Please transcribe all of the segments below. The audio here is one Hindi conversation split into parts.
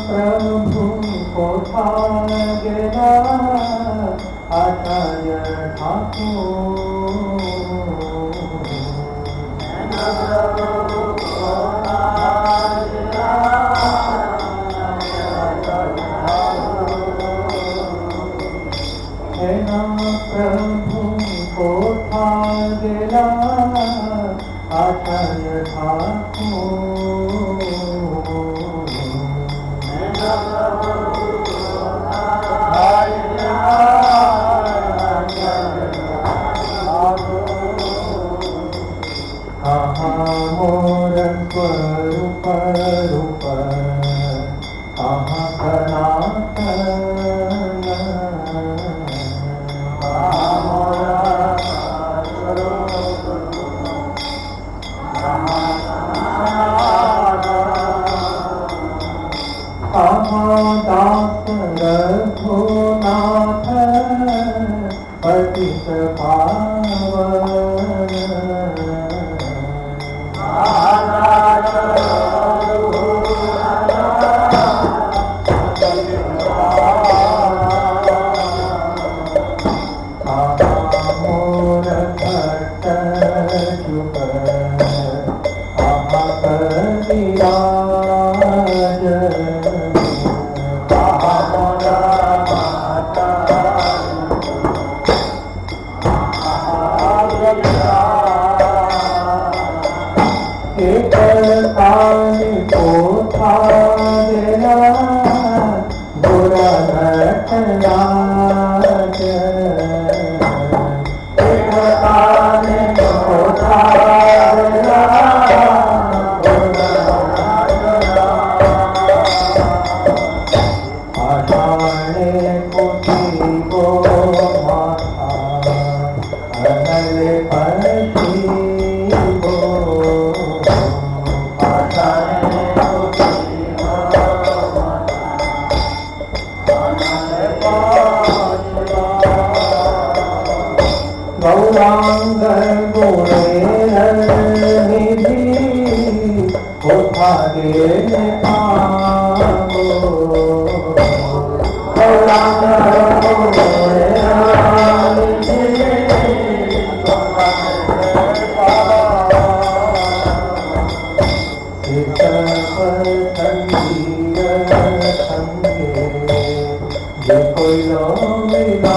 प्रभु को था गेला आचार्य ठाकुर प्रभु को था गेला आचार्य ठाकुर मोर स्वरूप रूप दास रघुनाथ पतित पावन मोर भट्ट चुप गौरांग निधि उठागे गौरांग कोई लो मिला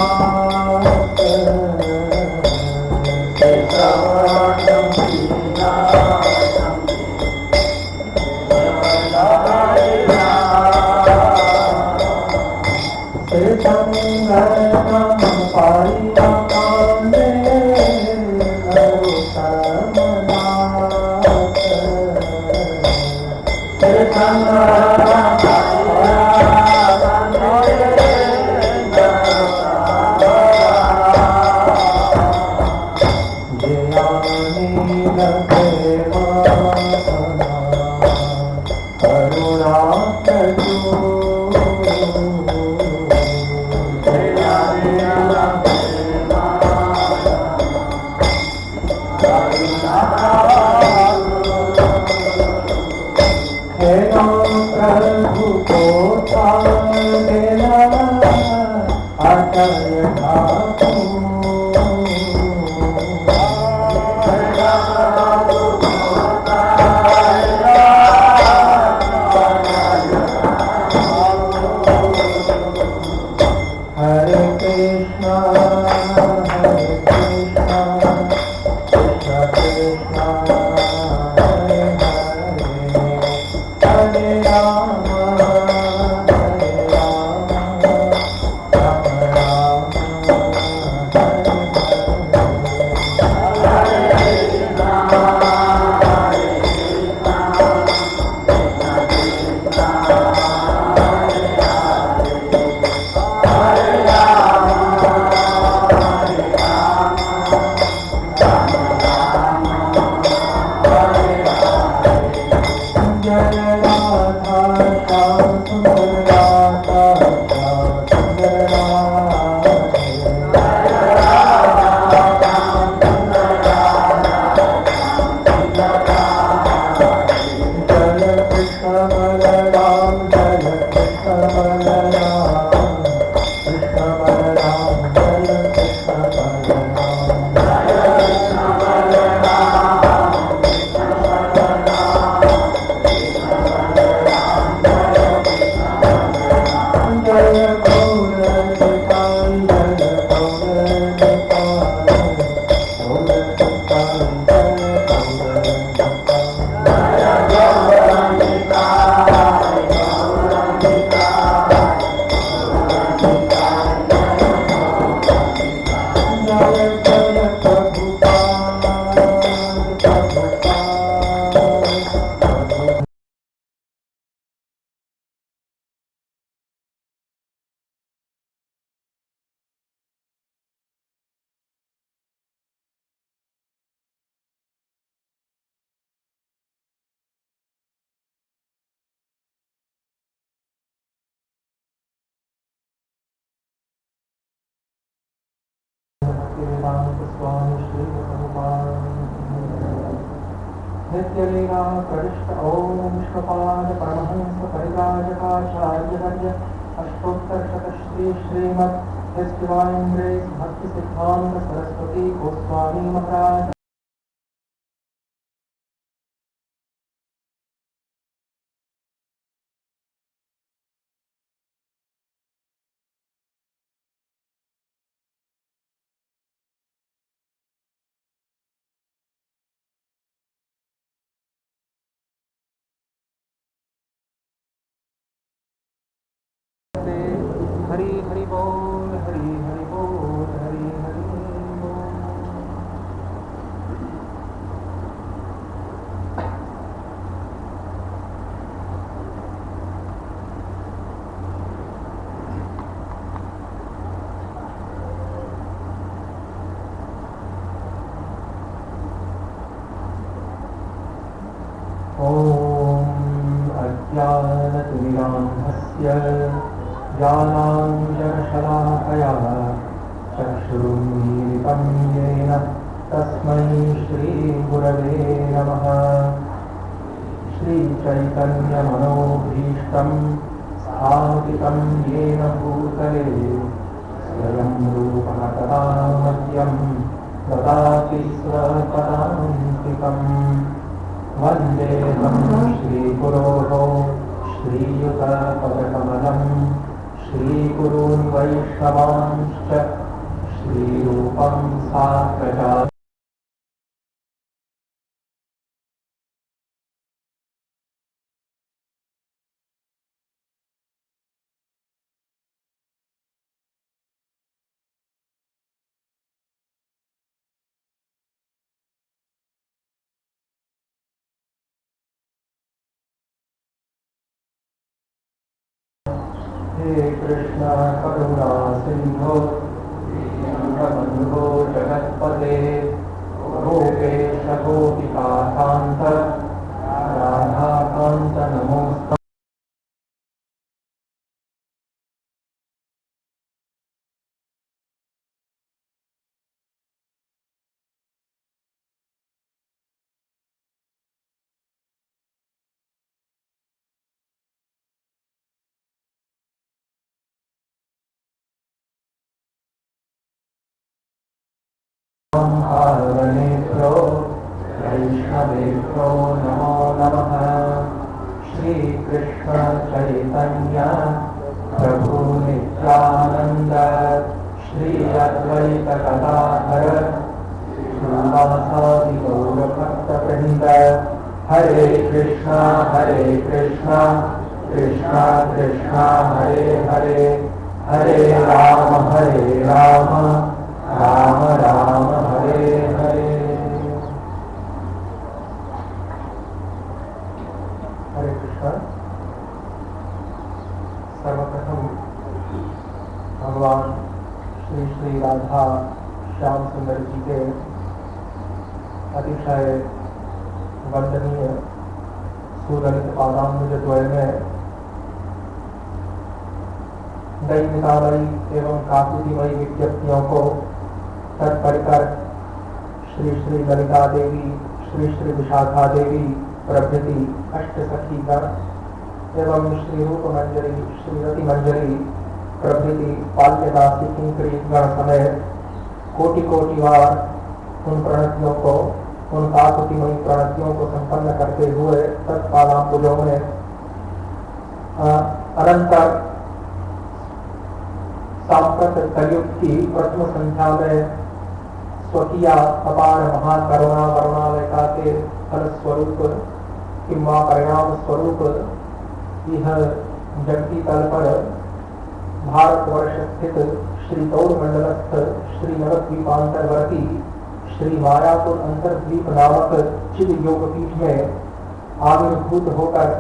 नित्यलीला प्रविष्ट ओम Vishnupad Paramhans परिव्राजकाचार्य अष्टोत्तर शतश्री Shrimad His Divine Grace Bhakti Siddhanta Saraswati Goswami Maharaj Hari Hari बोल हरि हरि बोल हरि हरि बोल। ओम अज्ञानतिमिरान्धस्य ज्ञानाञ्जनशलाकया चक्षुरुन्मीलितं येन तस्मै श्रीगुरवे नमः। श्रीचैतन्यमनोभीष्टं स्थापितं येन भूतले स्वयं रूपः तदा मह्यं ददाति स्वपदान्तिकम्। वन्देऽहं श्रीगुरोः श्रीयुतपदकमलम् श्रीगुरून् वैष्णवांश्च श्रीरूपं साग्रजात्। हे कृष्ण करुणा सिंधो दीनबन्धो जगत्पते गोपेश गोपिकान्त राधाकान्त नमोस्तुते। नेत्रो वैष्णवेभ्यो नमो नमः। श्रीकृष्ण चैतन्य प्रभु नित्यानंद श्री अद्वैत गदाधर श्रीवासादि गौरभक्तवृंद। हरे कृष्णा कृष्णा कृष्णा हरे हरे हरे राम राम राम हरे हरे। हरे कृष्ण। सर्वप्रथम भगवान श्री श्री राधा श्याम सुंदर जी के अतिशय वंदनीय सुललित पादाम्बुज द्वय में दैविकामयी एवं काकुतिमयी विज्ञप्तियों को तत्परकर श्री श्री ललिता देवी श्री श्री विशाखा देवी प्रभृति अष्ट सखीगण एवं श्री रूप मंजरी श्रीरति मंजरी प्रभृति पाल्यदासी किंकरी गण समेत कोटि कोटि बार उन प्रणतियों को उन काकुतिमयी प्रणतियों को संपन्न करते हुए तत्पादाम्बुजों में अनंतर सांप्रत कलयुग की प्रथम संध्या में स्वकीय अपार महाकरुणा वरुणालयता के फल स्वरूप किंवा परिणाम स्वरूप यह जगती तल पर भारतवर्ष स्थित श्री गौर मंडलस्थ श्री नवद्वीपांतर्वर्ती श्री मायापुर अंतर्द्वीप नामक चिद योगपीठ में आविर्भूत होकर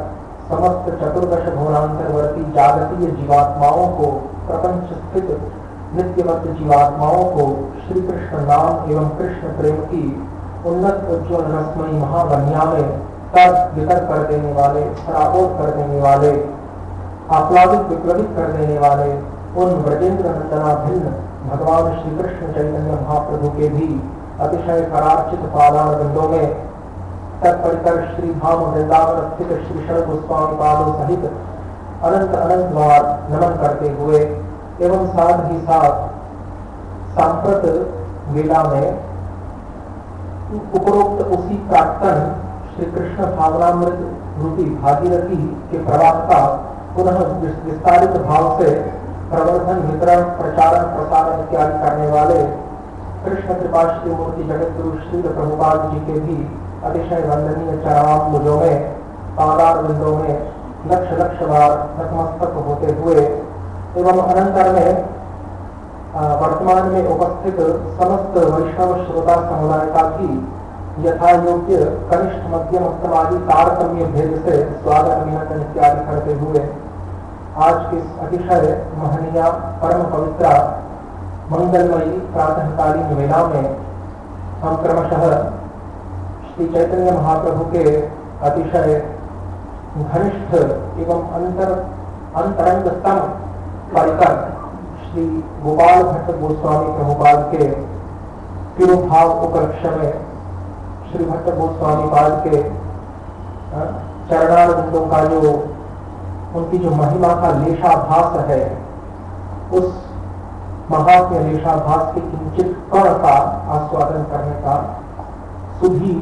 समस्त चतुर्दश भुवनांतर्वर्ती जागतीय जीवात्माओं को प्रपंच स्थित नित्यवत जीवात्माओं को श्री कृष्ण नाम एवं कृष्ण प्रेम की उन्नत उज्ज्वल रसमयी महावन्या में तर वितर कर देने वाले, सराबोध कर देने वाले, आह्लादित विप्लवित कर देने वाले उन ब्रजेंद्र नंदना भिन्न भगवान श्री कृष्ण चैतन्य महाप्रभु के भी अतिशय करार्चित पादारविंदों में तत्परिकर श्री धाम वृंदावन स्थित श्री षड गोस्वामी पादों सहित अनंत अनंत बार नमन करते हुए एवं साथ ही साथ सांप्रत वेला में उपरोक्त उसी प्राक्तन श्री कृष्ण भावनामृत रूपी भागीरथी के प्रवाह का पुनः विस्तारित भाव से प्रवर्धन वितरण प्रचारण प्रसारण इत्यादि करने वाले कृष्ण कृपा श्री मूर्ति जगत गुरु श्री प्रभुपाद जी के भी अतिशय वंदनीय चरणाम्बुजों में पादार बिंदों में लक्ष लक्ष बार नतमस्तक होते हुए एवं अनंतर में वर्तमान में उपस्थित समस्त वैष्णव श्रोता समुदाय का भी यथा योग्य कनिष्ठ मध्यम उत्तम आदि तारतम्य भेद से स्वागत अभिनंदन इत्यादि करते हुए आज के अतिशय महनीय परम पवित्र मंगलमयी प्रातःकालीन वेला में हम क्रमशः श्री चैतन्य महाप्रभु के अतिशय घनिष्ठ एवं अंतरंगतम परिकर श्री गोपाल भट्ट गोस्वामी प्रभुपाद के तिरुभाव उपलक्ष में श्री भट्ट गोस्वामी पाद के चरणारविंदों का जो उनकी जो महिमा का लेशाभास है उस महात्म्य लेशाभास के किंचित कण का आस्वादन करने का सुधी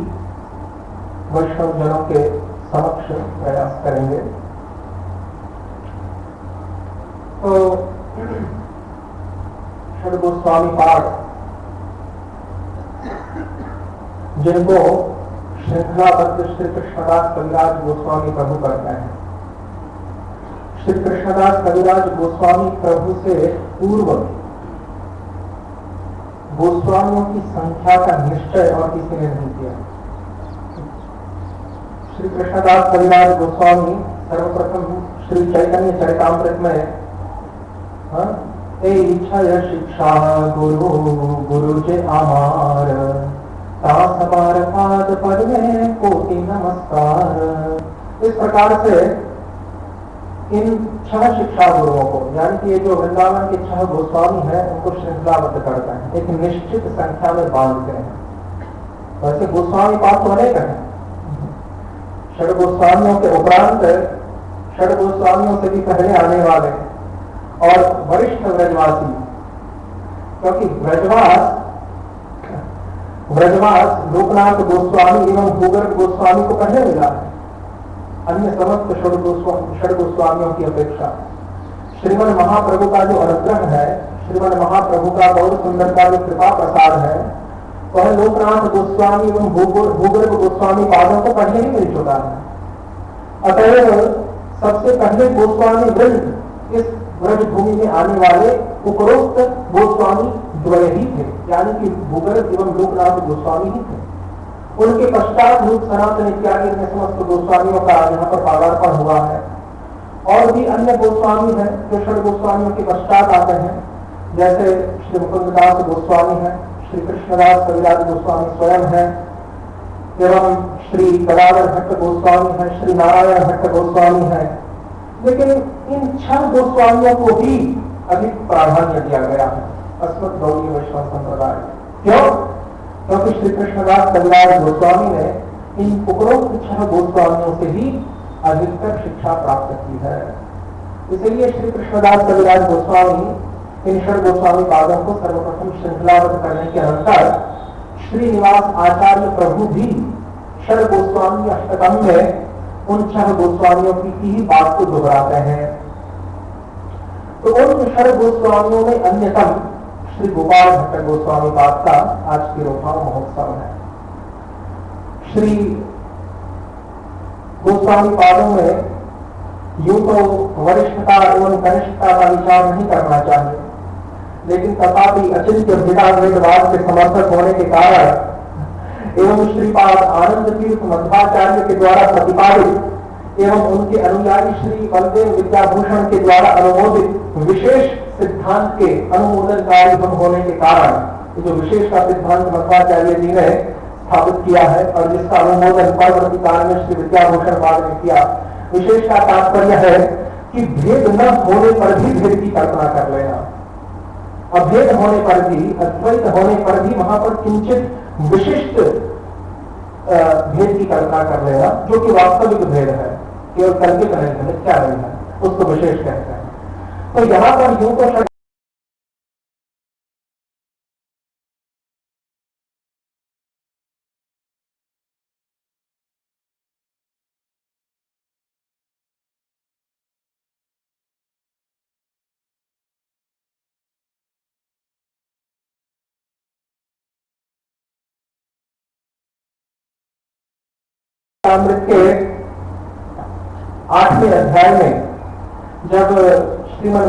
वैष्णव जनों के समक्ष प्रयास करेंगे। तो षड गोस्वामी पाठ जिनको श्रृंखलाबद्ध श्री कृष्णदास कविराज गोस्वामी प्रभु करते हैं। श्री कृष्णदास कविराज गोस्वामी प्रभु से पूर्व गोस्वामियों की संख्या का निश्चय और किसी ने नहीं किया। श्री कृष्णदास कविराज गोस्वामी सर्वप्रथम श्री चैतन्य चरितामृत में इच्छा शिक्षा गुरु गुरु जे आमार तासपार पाद पद में कोटि नमस्कार। इस प्रकार से इन 6 शिक्षा गुरुओं को यानी कि ये जो वृंदावन के 6 गोस्वामी हैं उनको श्रृंखलाबद्ध करते हैं, एक निश्चित संख्या में बांधते हैं। वैसे गोस्वामी पाठ तो अनेक हैं, षड गोस्वामियों के उपरांत षड गोस्वामियों से भी पहले आने वाले और वरिष्ठ व्रजवासी, क्योंकि व्रजवास लोकनाथ गोस्वामी एवं भूगर्भ गोस्वामी को पहले मिला है अन्य समस्त षड गोस्वामियों की अपेक्षा। श्रीमन महाप्रभु का जो अनुग्रह है, श्रीमन महाप्रभु का गौर सुंदर का जो कृपा प्रसाद है, वह लोकनाथ गोस्वामी एवं भूगर्भ गोस्वामी पादों को पहले ही मिल चुका है। अतएव सबसे पहले गोस्वामी वृंद इस ब्रज भूमि में आने वाले उपरोक्त गोस्वामी द्वय ही थे, यानी कि भूगर्भ एवं लोकनाथ गोस्वामी ही थे। उनके पश्चात रूप सनातन इत्यादि में समस्त गोस्वामियों का यहाँ पर पदार्पण हुआ है। और भी अन्य गोस्वामी हैं जो षड गोस्वामियों के पश्चात आते हैं, जैसे श्री मुकुंददास गोस्वामी हैं, श्री कृष्णदास कविराज गोस्वामी स्वयं हैं, एवं श्री गदाधर भट्ट गोस्वामी हैं, श्री नारायण भट्ट गोस्वामी हैं। लेकिन इन 6 गोस्वामियों को भी अधिक प्राधान्य दिया गया है अस्मत् गौड़ीय वैष्णव संप्रदाय। क्यों? क्योंकि श्री कृष्णदास कविराज गोस्वामी ने इन उपरोक्त 6 गोस्वामियों से ही अधिकतर शिक्षा प्राप्त की है। इसलिए श्री कृष्णदास कविराज गोस्वामी इन षड गोस्वामी पादों को सर्वप्रथम श्रृंखलाबद्ध करने के अंतर श्रीनिवास आचार्य प्रभु भी षड गोस्वामी अष्टकम में उन 6 गोस्वामियों की ही बात को दोहराते हैं। तो उन षड गोस्वामियों में अन्यतम श्री गोपाल भट्ट गोस्वामी पाद का आज तिरोभाव महोत्सव है। श्री गोस्वामी पादों में यूं तो वरिष्ठता एवं कनिष्ठता का विचार नहीं करना चाहिए, लेकिन तथापि अचिंत्य भेदाभेदवाद के समर्थक होने के कारण एवं श्रीपाद आनंद तीर्थ मध्वाचार्य के द्वारा प्रतिपादित एवं उनके अनुयायी श्री बलदेव विद्याभूषण के द्वारा अनुमोदित विशेष सिद्धांत के अनुमोदनकारी हम होने के कारण जो विशेष का सिद्धांत मध्वाचार्य जी ने स्थापित किया है और जिसका अनुमोदन परवर्ती काल में श्री विद्याभूषण पाद ने किया, विशेष का तात्पर्य है कि भेद न होने पर भी भेद की कल्पना कर लेना, अभेद होने पर भी, अद्वैत होने पर भी वहां पर किंचित विशिष्ट भेद की कल्पना कर लेना, जो कि वास्तविक भेद है, केवल कल्पित नहीं है, मिथ्या नहीं है, उसको विशेष कहते हैं। तो यहां पर यूं तो अमृत के 8वें अध्याय में जब श्रीमद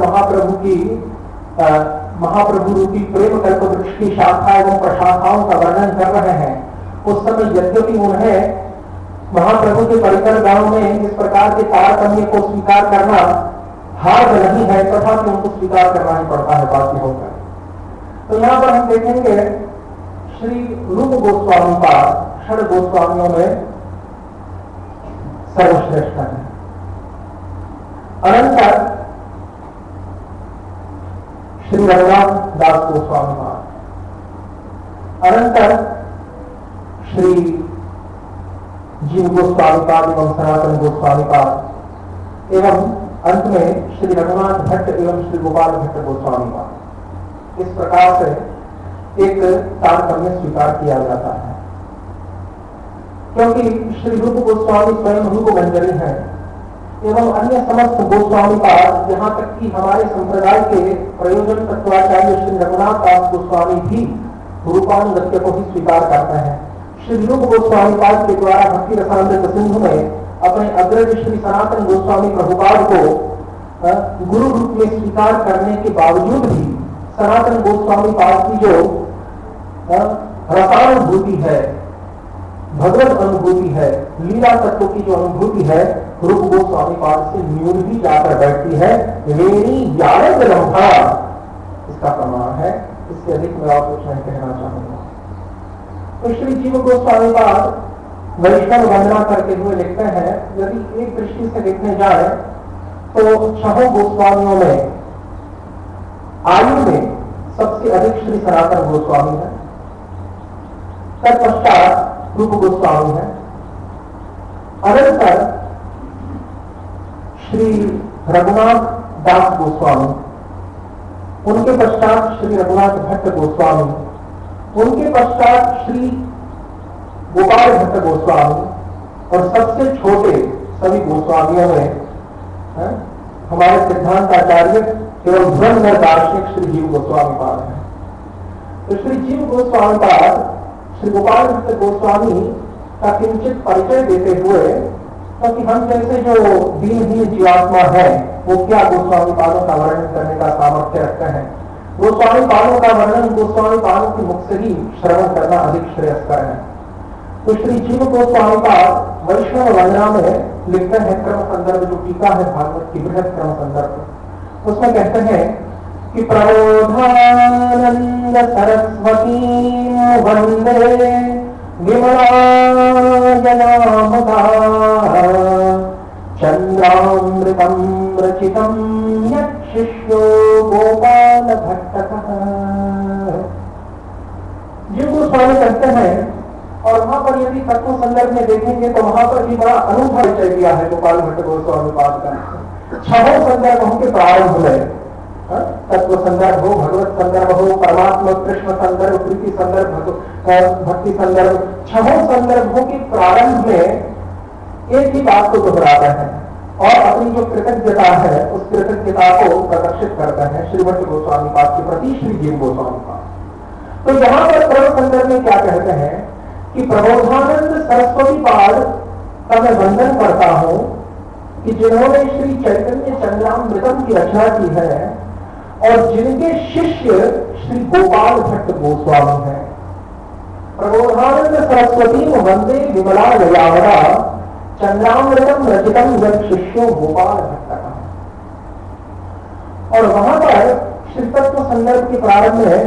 महाप्रभु रूपी प्रेम कल्प वृक्ष की शाखा एवं प्रशाखाओं का वर्णन कर रहे हैं, उस समय यद्यपि उन्हें महाप्रभु के परिकर गांव में इस प्रकार के तारतम्य को स्वीकार करना हार्द नहीं है, तथापि उनको स्वीकार करना ही पड़ता है बाकी होकर। तो यहाँ पर हम देखेंगे श्री रूप गोस्वामी का षड गोस्वामियों में सर्वश्रेष्ठ है। अनंतर श्री रघुनाथ दास गोस्वामी पाद, अनंतर श्री जीव गोस्वामी पाद एवं सनातन गोस्वामी पाद एवं अंत में श्री रघुनाथ भट्ट एवं श्री गोपाल भट्ट गोस्वामी पाद। इस प्रकार से एक तारतम्य स्वीकार किया जाता है, क्योंकि श्री रूप गोस्वामी स्वयं रूप बंजरी है एवं अन्य समस्त गोस्वामी पाद, यहाँ तक कि हमारे संप्रदाय के प्रयोजन तत्वाचार्य श्री रघुनाथ दास गोस्वामी भी रूपानुगत्य को ही स्वीकार करते हैं। श्री रूप गोस्वामी पाद के द्वारा भक्ति रसामृत सिंधु में अपने अग्रज श्री सनातन गोस्वामी प्रभुपाद को गुरु रूप में स्वीकार करने के बावजूद भी सनातन गोस्वामी पाद की जो रसानुभूति है, भगवत अनुभूति है, लीला तत्व की जो अनुभूति है, रूप गोस्वामी पाद से न्यून ही जाकर बैठती है। वेणी यारद लम्हा इसका प्रमाण है, इससे अधिक मैं और कुछ नहीं कहना चाहूंगा। तो श्री जीव गोस्वामी पाद वैष्णव वंदना करते हुए लिखते हैं, यदि एक दृष्टि से देखने जाए तो छहों गोस्वामियों में आयु में सबसे अधिक श्री सनातन गोस्वामी है, तत्पश्चात रूप गोस्वामी है, अनंतर श्री रघुनाथ दास गोस्वामी, उनके पश्चात श्री रघुनाथ भट्ट गोस्वामी, उनके पश्चात श्री गोपाल भट्ट गोस्वामी और सबसे छोटे सभी गोस्वामियों में हमारे सिद्धांताचार्य एवं ब्रह्म दार्शनिक श्री जीव गोस्वामी पाद है। तो श्री जीव गोस्वामी पाद श्री गोपाल भट्ट गोस्वामी का किंचित परिचय देते हुए, क्योंकि हम जैसे जो दीनहीन जीवात्मा है वो क्या गोस्वामी पादों का वर्णन करने का सामर्थ्य रखते हैं। गोस्वामी पादों का वर्णन गोस्वामी पादों के मुख से ही श्रवण करना अधिक श्रेयस्कर है। तो श्री जीव गोस्वामी पाद वैष्णव वंदना में लिखते हैं, क्रम संदर्भ जो टीका है भागवत की बृहद क्रम संदर्भ, उसमें कहते हैं कि प्रबोधानंद सरस्वती वंदे विमलाजनामदा चंद्रामृतम रचितम यक्षिष्यो गोपाल भट्टकः। जीव गोस्वामी कहते हैं, और वहां पर यदि तत्व संदर्भ में देखेंगे तो वहां पर भी बड़ा अनूठा परिचय दिया है गोपाल भट्ट गोस्वामी पाद का। छहों संदर्भों के प्रारंभ में तत्व संदर्भ हो, भगवत संदर्भ हो, परमात्मा कृष्ण संदर्भ, प्रीति संदर्भ, भक्ति संदर्भ, छहों संदर्भों के प्रारंभ में एक ही बात को दोहराता है और अपनी जो कृतज्ञता है उस कृतज्ञता को प्रदर्शित करते हैं श्रीमती गोस्वामी पाद के प्रति श्री जीव गोस्वामी पाद। तो यहाँ पर प्रभु संदर्भ में क्या कहते हैं कि प्रबोधानंद सरस्वती पाद का मैं वंदन करता हूं कि जिन्होंने श्री चैतन्य चंद्रामृतम की रचना की है और जिनके शिष्य श्री गोपाल भट्ट गोस्वामी हैं। प्रबोधानंद सरस्वती वंदे विमला दयावरा चंद्रामृतम रचितम जब शिष्यो गोपाल भट्ट। और वहां पर श्री तत्व संदर्भ के प्रारंभ में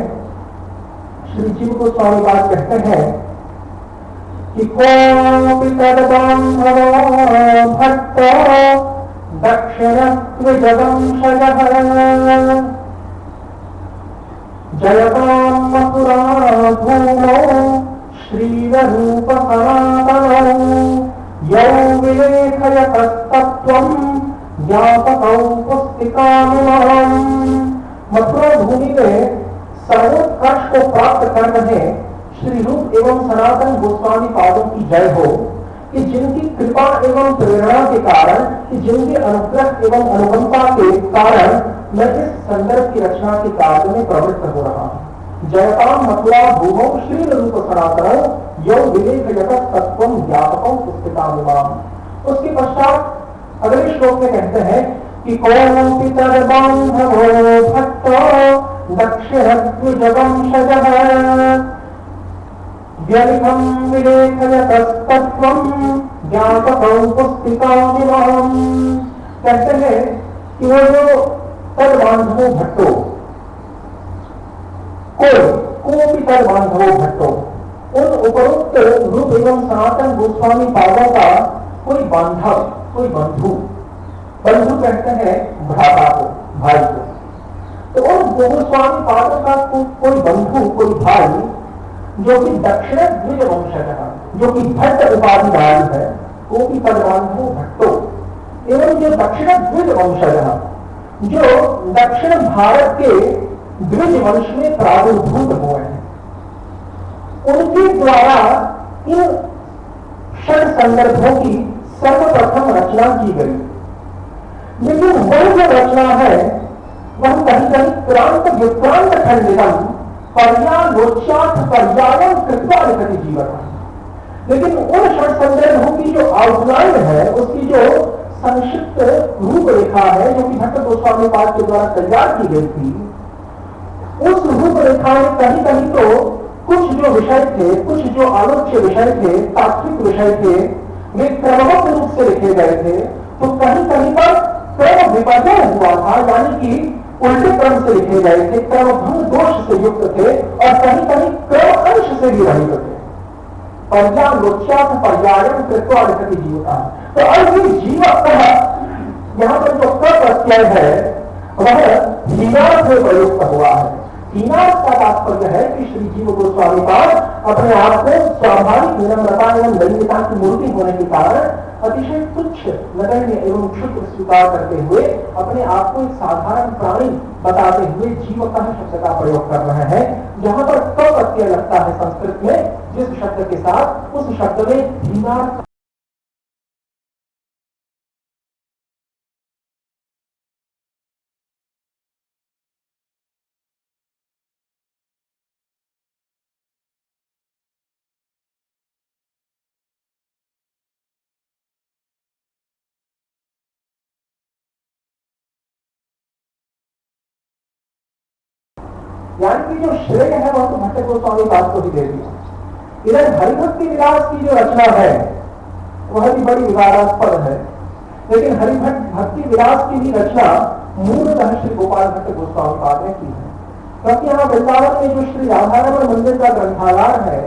श्री जीव गोस्वामी पाद कहते हैं कि कोपि तद्बान्धवो भट्टो दक्षिणत्वजवंशजः जयतां मथुरा भूमौ श्रीरूप सनातनौ यौ विलेखयतस्तत्त्वं ज्ञापकौ पुस्तिकामिमम्। मथुरा भूमि में सर्वोत्कर्ष को प्राप्त कर रहे श्री रूप एवं सनातन गोस्वामी पादों की जय हो कि जिनकी कृपा एवं प्रेरणा के कारण, कि जिनके अनुग्रह एवं अनुकंपा के कारण मैं इस संदर्भ की रचना के कार्य में प्रवृत्त हो रहा हूं। जयताम मथुरा भूमौ श्री रूप सनातनौ यौ विवेक जगत तत्वं ज्ञापकौ पुस्तिकामिमाम्। उसके पश्चात अगले श्लोक में कहते हैं कि कोपि तद्बान्धवो भट्टो दक्षिणत्वजवंशजः व्यलिखं विलेखयतस्तत्त्वं ज्ञापकौ पुस्तिकामिमम्। कहते हैं कि वो जो तद्बान्धवो भट्टो, कोपि तद्बान्धवो भट्टो, उन उपरोक्त रूप एवं सनातन गोस्वामी पादों का कोई बांधव, कोई बंधु, बंधु कहते हैं भ्राता को, भाई को, तो उन गोस्वामी पादों का कोई बंधु, कोई भाई जो कि दक्षिण द्विज वंशज, जो कि भट्ट उपाधिधारी है, वो भी तद्बान्धवो भट्टो, एवं जो दक्षिण द्विज वंशज, जो दक्षिण भारत के द्विज वंश में प्रादुर्भूत हुए हैं, उनके द्वारा इन षड संदर्भों की सर्वप्रथम रचना की गई। लेकिन वह जो रचना है वह कहीं कहीं क्रांत विक्रांत खंडितम पर्यालोच्यार्थ पर्यायम कृत्वा लिखति जीवता। लेकिन उन षड संदर्भों की जो आउटलाइन है, उसकी जो संक्षिप्त रूपरेखा है, जो कि भट्ट गोस्वामी पाद के द्वारा तैयार की गई थी, उस रूपरेखा में कहीं कहीं तो कुछ जो विषय थे, कुछ जो आलोच्य विषय थे, तात्विक विषय थे, वे क्रमबद्ध रूप से लिखे गए थे। तो कहीं कहीं पर क्रम विपर्य हुआ था, यानी कि उल्टे क्रम से लिखे गए थे, क्रमभंग दोष से युक्त थे, और कहीं कहीं क्रम अंश से भी रहित थे। पर्यालोच्यार्थ पर्यायम कृत्वा लिखति जीवता। तो अब ये जीवक यहाँ पर जो क प्रत्यय है वह हीनार्थ में प्रयुक्त हुआ है। हीनार्थ का तात्पर्य है कि श्री जीव गोस्वामी पाद अपने आप को स्वाभाविक विनम्रता एवं दरिद्रता की मूर्ति होने के कारण अतिशय तुच्छ, नगण्य एवं क्षुद्र स्वीकार करते हुए अपने आप को एक साधारण प्राणी बताते हुए जीवकः शब्द का प्रयोग कर रहे हैं। जहां पर क प्रत्यय लगता है संस्कृत में जिस शब्द के साथ, उस शब्द में हीनार्थ यानी कि जो श्रेय है वह तो भट्ट गोस्वामी पाद को ही दे दिया। इधर हरिभक्ति विलास की जो रचना है वह भी बड़ी विवादास्पद है, लेकिन हरिभक्ति विलास की भी रचना मूलतः श्री गोपाल भट्ट गोस्वामी पाद ने की है। क्योंकि यहाँ वृंदावन में जो श्री राधारमण मंदिर का ग्रंथागार है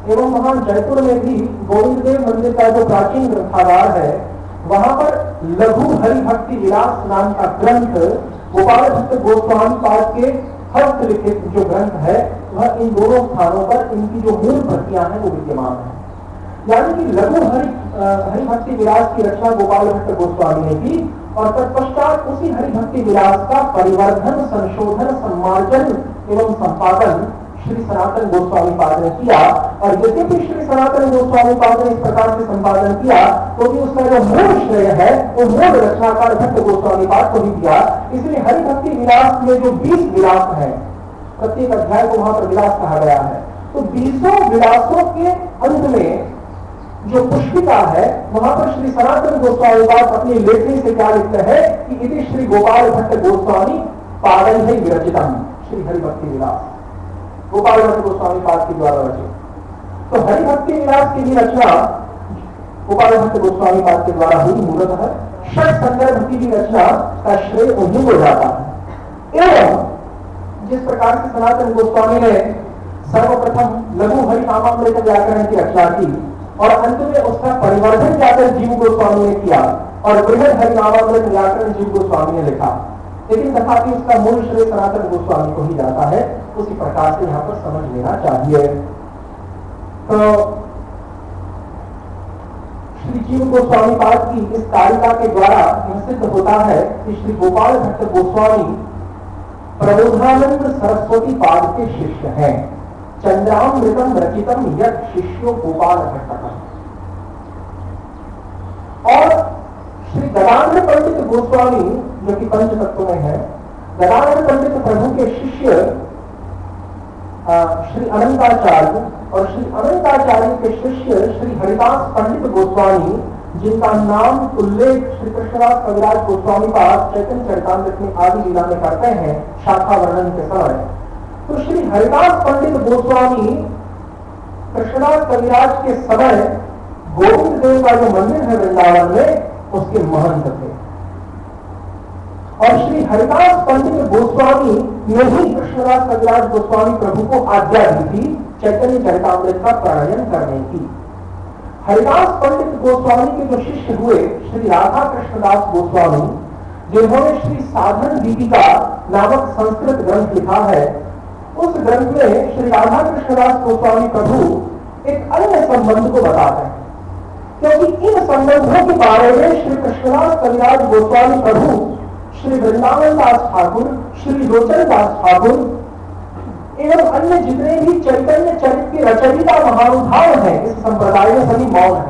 एवं वहां जयपुर में भी गोविंद देव मंदिर का जो प्राचीन ग्रंथागार है, वहां पर लघु हरिभक्ति विलास नाम का ग्रंथ गोपाल भट्ट गोस्वामी पाद के हस्तलिखित जो ग्रंथ है वह इन दोनों स्थानों पर इनकी जो मूल प्रतियां हैं वो विद्यमान है। यानी कि लघु हरिभक्ति विलास की रचना गोपाल भट्ट गोस्वामी ने की और तत्पश्चात उसी हरिभक्ति विलास का परिवर्धन, संशोधन, सम्मार्जन एवं संपादन श्री सनातन गोस्वामी पाद ने किया। और यद्यपि श्री सनातन गोस्वामी पाद ने इस प्रकार से संपादन किया क्योंकि उसका जो मूल श्रेय है वो मूल रचनाकार भट्ट गोस्वामी पाद को ही दिया। इसलिए हरि भक्ति विलास में जो 20 विलास है, प्रत्येक अध्याय को वहां पर विलास कहा गया है, तो 20 विलासों के अंत में जो पुष्पिका है वहां पर श्री सनातन गोस्वामी पाद अपनी लेखनी से क्या लिखते हैं कि इति श्री गोपाल भट्ट गोस्वामी पादन है विरचितम, श्री हरिभक्ति विलास गोपाल भट्ट गोस्वामी पाद के द्वारा रचित। तो हरिभक्ति विलास की भी रचना गोपाल भट्ट गोस्वामी पाद के द्वारा हुई मूलतः है। षट संदर्भ की भी रचना का श्रेय उन्हीं को जाता है। एवं जिस प्रकार से सनातन गोस्वामी ने सर्वप्रथम लघु हरि नामामृत व्याकरण की रचना की और अंत में उसका परिवर्तन जाकर जीव गोस्वामी ने किया और बृहद हरि नामामृत व्याकरण जीव गोस्वामी ने लिखा, लेकिन तथापि उसका मूल श्रेय सनातन गोस्वामी को ही जाता है। उसी प्रकार से यहाँ पर समझ लेना चाहिए। तो श्री जीव गोस्वामी पाद की इस कारिका के द्वारा यह सिद्ध होता है कि श्री गोपाल भट्ट गोस्वामी प्रबोधानंद सरस्वती पाद के शिष्य हैं। चंद्रामृतम रचितम यत् शिष्यो गोपाल भट्ट। और श्री गदाधर पंडित गोस्वामी जो कि पंच तत्व में है, गदाधर पंडित प्रभु के शिष्य श्री अनंताचार्य और श्री अनंताचार्य के शिष्य श्री हरिदास पंडित गोस्वामी, जिनका नाम उल्लेख श्री कृष्णदास कविराज गोस्वामी पाद चैतन्य चरितामृत में आदि लीला में करते हैं शाखा वर्णन के समय। तो श्री हरिदास पंडित गोस्वामी कृष्णदास कविराज के समय गोविंद देव का जो मंदिर है वृंदावन में उसके महंत थे और श्री हरिदास पंडित गोस्वामी ने ही कृष्णदास कविराज गोस्वामी प्रभु को आज्ञा दी थी चैतन्य चरितामृत का प्रणयन करने की। हरिदास पंडित गोस्वामी के जो शिष्य हुए श्री राधा कृष्णदास गोस्वामी, जिन्होंने श्री साधन दीपिका नामक संस्कृत ग्रंथ लिखा है, उस ग्रंथ में श्री राधा कृष्णदास गोस्वामी प्रभु एक अन्य संबंध को बताते हैं, क्योंकि इन संबंधों के बारे में श्री कृष्णदास कविराज गोस्वामी प्रभु, श्री वृंदावन दास ठाकुर, श्री लोचन दास ठाकुर एवं अन्य जितने भी चैतन्य चरित्र के रचयिता महानुभाव हैं इस संप्रदाय में सभी मौन है।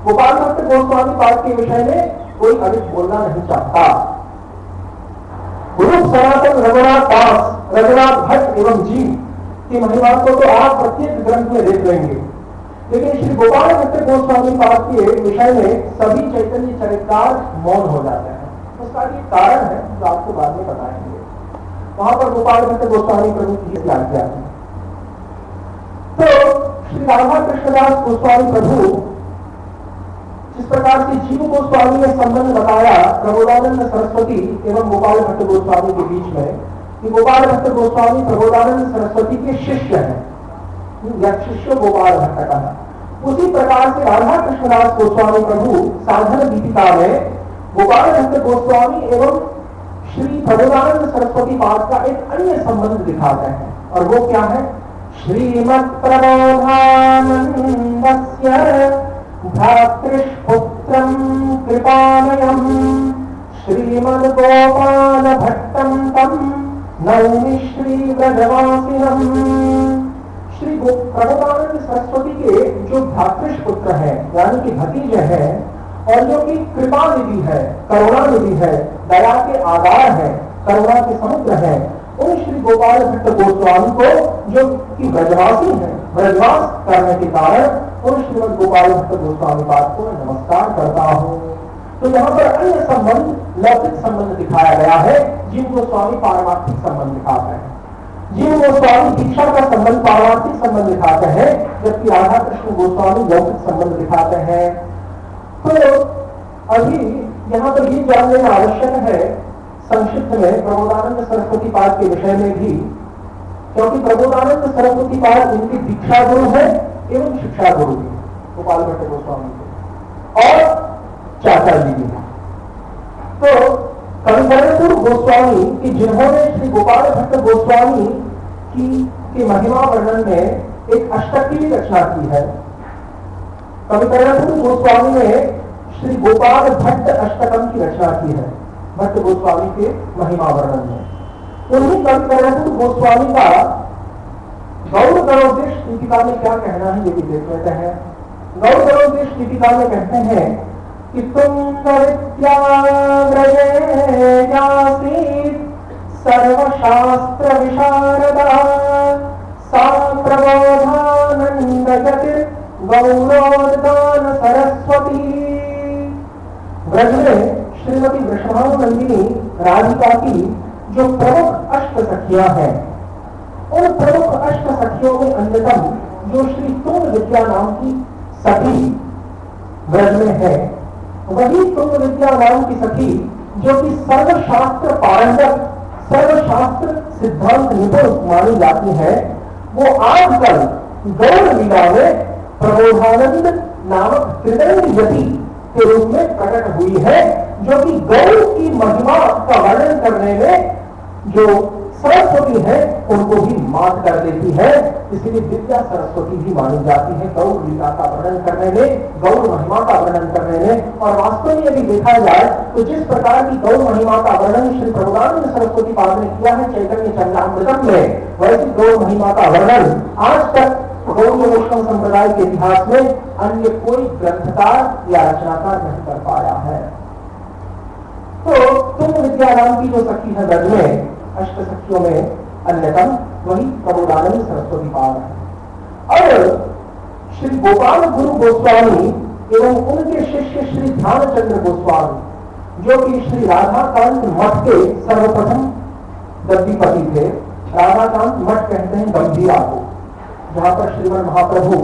गोपाल भट्ट गोस्वामी पाद के विषय में कोई अधिक बोलना नहीं चाहता। रूप सनातन रघुनाथ दास, रघुनाथ भट्ट एवं जीव की महिमा को तो आप प्रत्येक ग्रंथ में देख लेंगे, लेकिन श्री गोपाल भट्ट गोस्वामी पाद के विषय में सभी चैतन्य चरित्रकार मौन हो जाते हैं। उसका एक कारण है जो आपको बाद में बताएंगे। वहां पर गोपाल भट्ट गोस्वामी प्रभु की आज्ञा है। तो श्री राधा कृष्णदास गोस्वामी प्रभु जिस प्रकार से जीव गोस्वामी ने संबंध बताया प्रबोधानंद सरस्वती एवं गोपाल भट्ट गोस्वामी के बीच में कि गोपाल भट्ट गोस्वामी प्रबोधानंद सरस्वती के शिष्य हैं या शिष्य गोपाल भट्ट का, उसी प्रकार से राधा कृष्णदास गोस्वामी प्रभु साधन दीपिका में गोपाल भट्ट गोस्वामी एवं श्री प्रबोधानंद सरस्वती पाद का एक अन्य संबंध दिखाते हैं और वो क्या है? श्रीमत् प्रबोधानंदस्य भ्रातृपुत्रं कृपामयं श्रीमद् गोपाल भट्टं तं नौमि श्री व्रजवासिनम्। श्री प्रबोधानंद सरस्वती के जो भ्रातृपुत्र है यानी कि भतीजे हैं और जो कि कृपा निधि है, करुणा निधि है, दया के आधार है, करुणा के समुद्र है, उन श्री गोपाल भट्ट गोस्वामी को जो कि ब्रजवासी है, ब्रजवास करने के कारण उन श्रीमद गोपाल भट्ट गोस्वामी पाद को नमस्कार करता हूँ। तो यहाँ पर अन्य संबंध लौकिक संबंध दिखाया गया है, जीव गोस्वामी पारमार्थिक संबंध दिखाते हैं। जीव गोस्वामी दीक्षा का संबंध पारमार्थिक संबंध दिखाते हैं, जबकि राधा कृष्ण गोस्वामी लौकिक संबंध दिखाते हैं। तो अभी यहाँ पर ये जान लेना आवश्यक है संक्षिप्त में प्रबोधानंद सरस्वती पाद के विषय में भी, क्योंकि प्रबोधानंद सरस्वती पाद इनकी दीक्षा गुरु है एवं शिक्षा गुरु भी गोपाल भट्ट गोस्वामी के और चाचा जी भी। तो कविकरणपुर गोस्वामी की जिन्होंने श्री गोपाल भट्ट गोस्वामी की महिमा वर्णन में एक अष्टक की रचना की है। कविकरणपुर गोस्वामी ने श्री गोपाल भट्ट अष्टकम की रचना की है भट्ट गोस्वामी के महिमा वर्णन में। उन्हीं कविकरणपुर गोस्वामी का गौर गणोदेश दीपिका में क्या कहना है ये भी देख लेते हैं। गौर गणोदेश दीपिका में कहते हैं कि तुंग विद्याव्रजे यासीत् सर्वशास्त्र विशारदा सा प्रबोधानंदगति गौरोद्गान सरस्वती। ब्रज में श्रीमती वृषभानुनंदिनी राधिका की जो प्रमुख अष्ट सखियां हैं, उन प्रमुख अष्ट सखियों में अन्यतम जो श्री तुंग विद्या नाम की सखी ब्रज में है, वही तुंग विद्या नाम की सखी जो कि सर्वशास्त्र पारंगत, सर्वशास्त्र सिद्धांत निपुण मानी जाती है, वो आजकल गौर लीला में प्रबोधानंद नामक त्रिदंड यति के रूप में प्रकट हुई है, जो कि गौर की महिमा का वर्णन करने में जो सरस्वती है उनको भी मात कर देती है। इसलिए विद्या सरस्वती भी मानी जाती है गौर लीला का वर्णन करने में, गौर महिमा का वर्णन करने में। और वास्तव में यदि देखा जाए तो जिस प्रकार की गौर महिमा का वर्णन श्री प्रभुदानंद सरस्वती पाद ने किया है चैतन्य चरणामृतम में, वैसी गौर महिमा का वर्णन आज तक गौर वैष्णव संप्रदाय के इतिहास में अन्य कोई ग्रंथकार या रचनाकार नहीं कर पाया है। तो तुंग विद्या नाम की जो सखी है ब्रज में अष्ट सखियों में अन्यतम वही प्रबोधानंद सरस्वती पाद है। और श्री गोपाल गुरु गोस्वामी एवं उनके शिष्य श्री ध्यानचंद्र गोस्वामी, जो कि श्री राधाकांत मठ के सर्वप्रथम गद्दीपति थे। राधाकांत मठ कहते हैं गंभीरा को, जहां पर श्रीमन महाप्रभु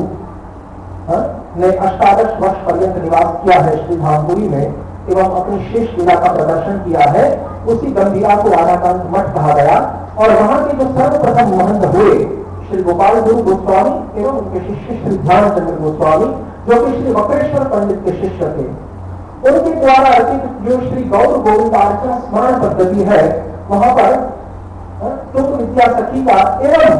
ने 18 वर्ष पर्यंत निवास किया है श्री धामपुरी में एवं अपनी शेष लीला का प्रदर्शन किया है। उसी गंभीरा को राधाकांत मठ कहा गया। और वहां के जो सर्वप्रथम महंत हुए श्री गोपाल गुरु गोस्वामी एवं उनके शिष्य श्री ध्यानचंद्र गोस्वामी, जो कि श्री वक्रेश्वर पंडित के शिष्य थे, उनके द्वारा अर्पित जो श्री गौर गोविंदार्चना स्मरण पद्धति है, वहां पर तुंग विद्या सखी का एवं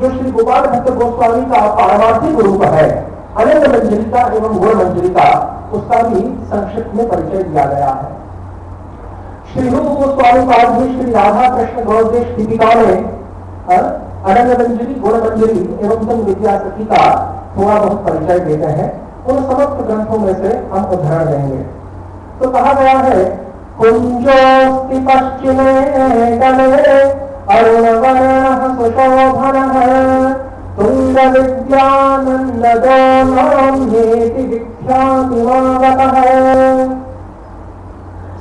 जो श्री गोपाल भट्ट गोस्वामी का पारमार्थिक रूप है अनंत मंजरिका एवं गुण मंजरिका, उसका भी संक्षिप्त में परिचय दिया गया है। श्री रूप गोस्वामी पाद में श्री राधा कृष्ण गौरदेश दीपिका में अनंत मंजरी, गुण मंजरी एवं तुंग विद्या सखी का थोड़ा बहुत परिचय देते हैं। उन समस्त ग्रंथों में से हम उदाहरण देंगे। तो कहा गया है कुंजोस्ति पश्चिमे गले अरुणवर्णः सुशोभनः तुंग विद्यानंदो नाम्येति विख्यातिमागतः।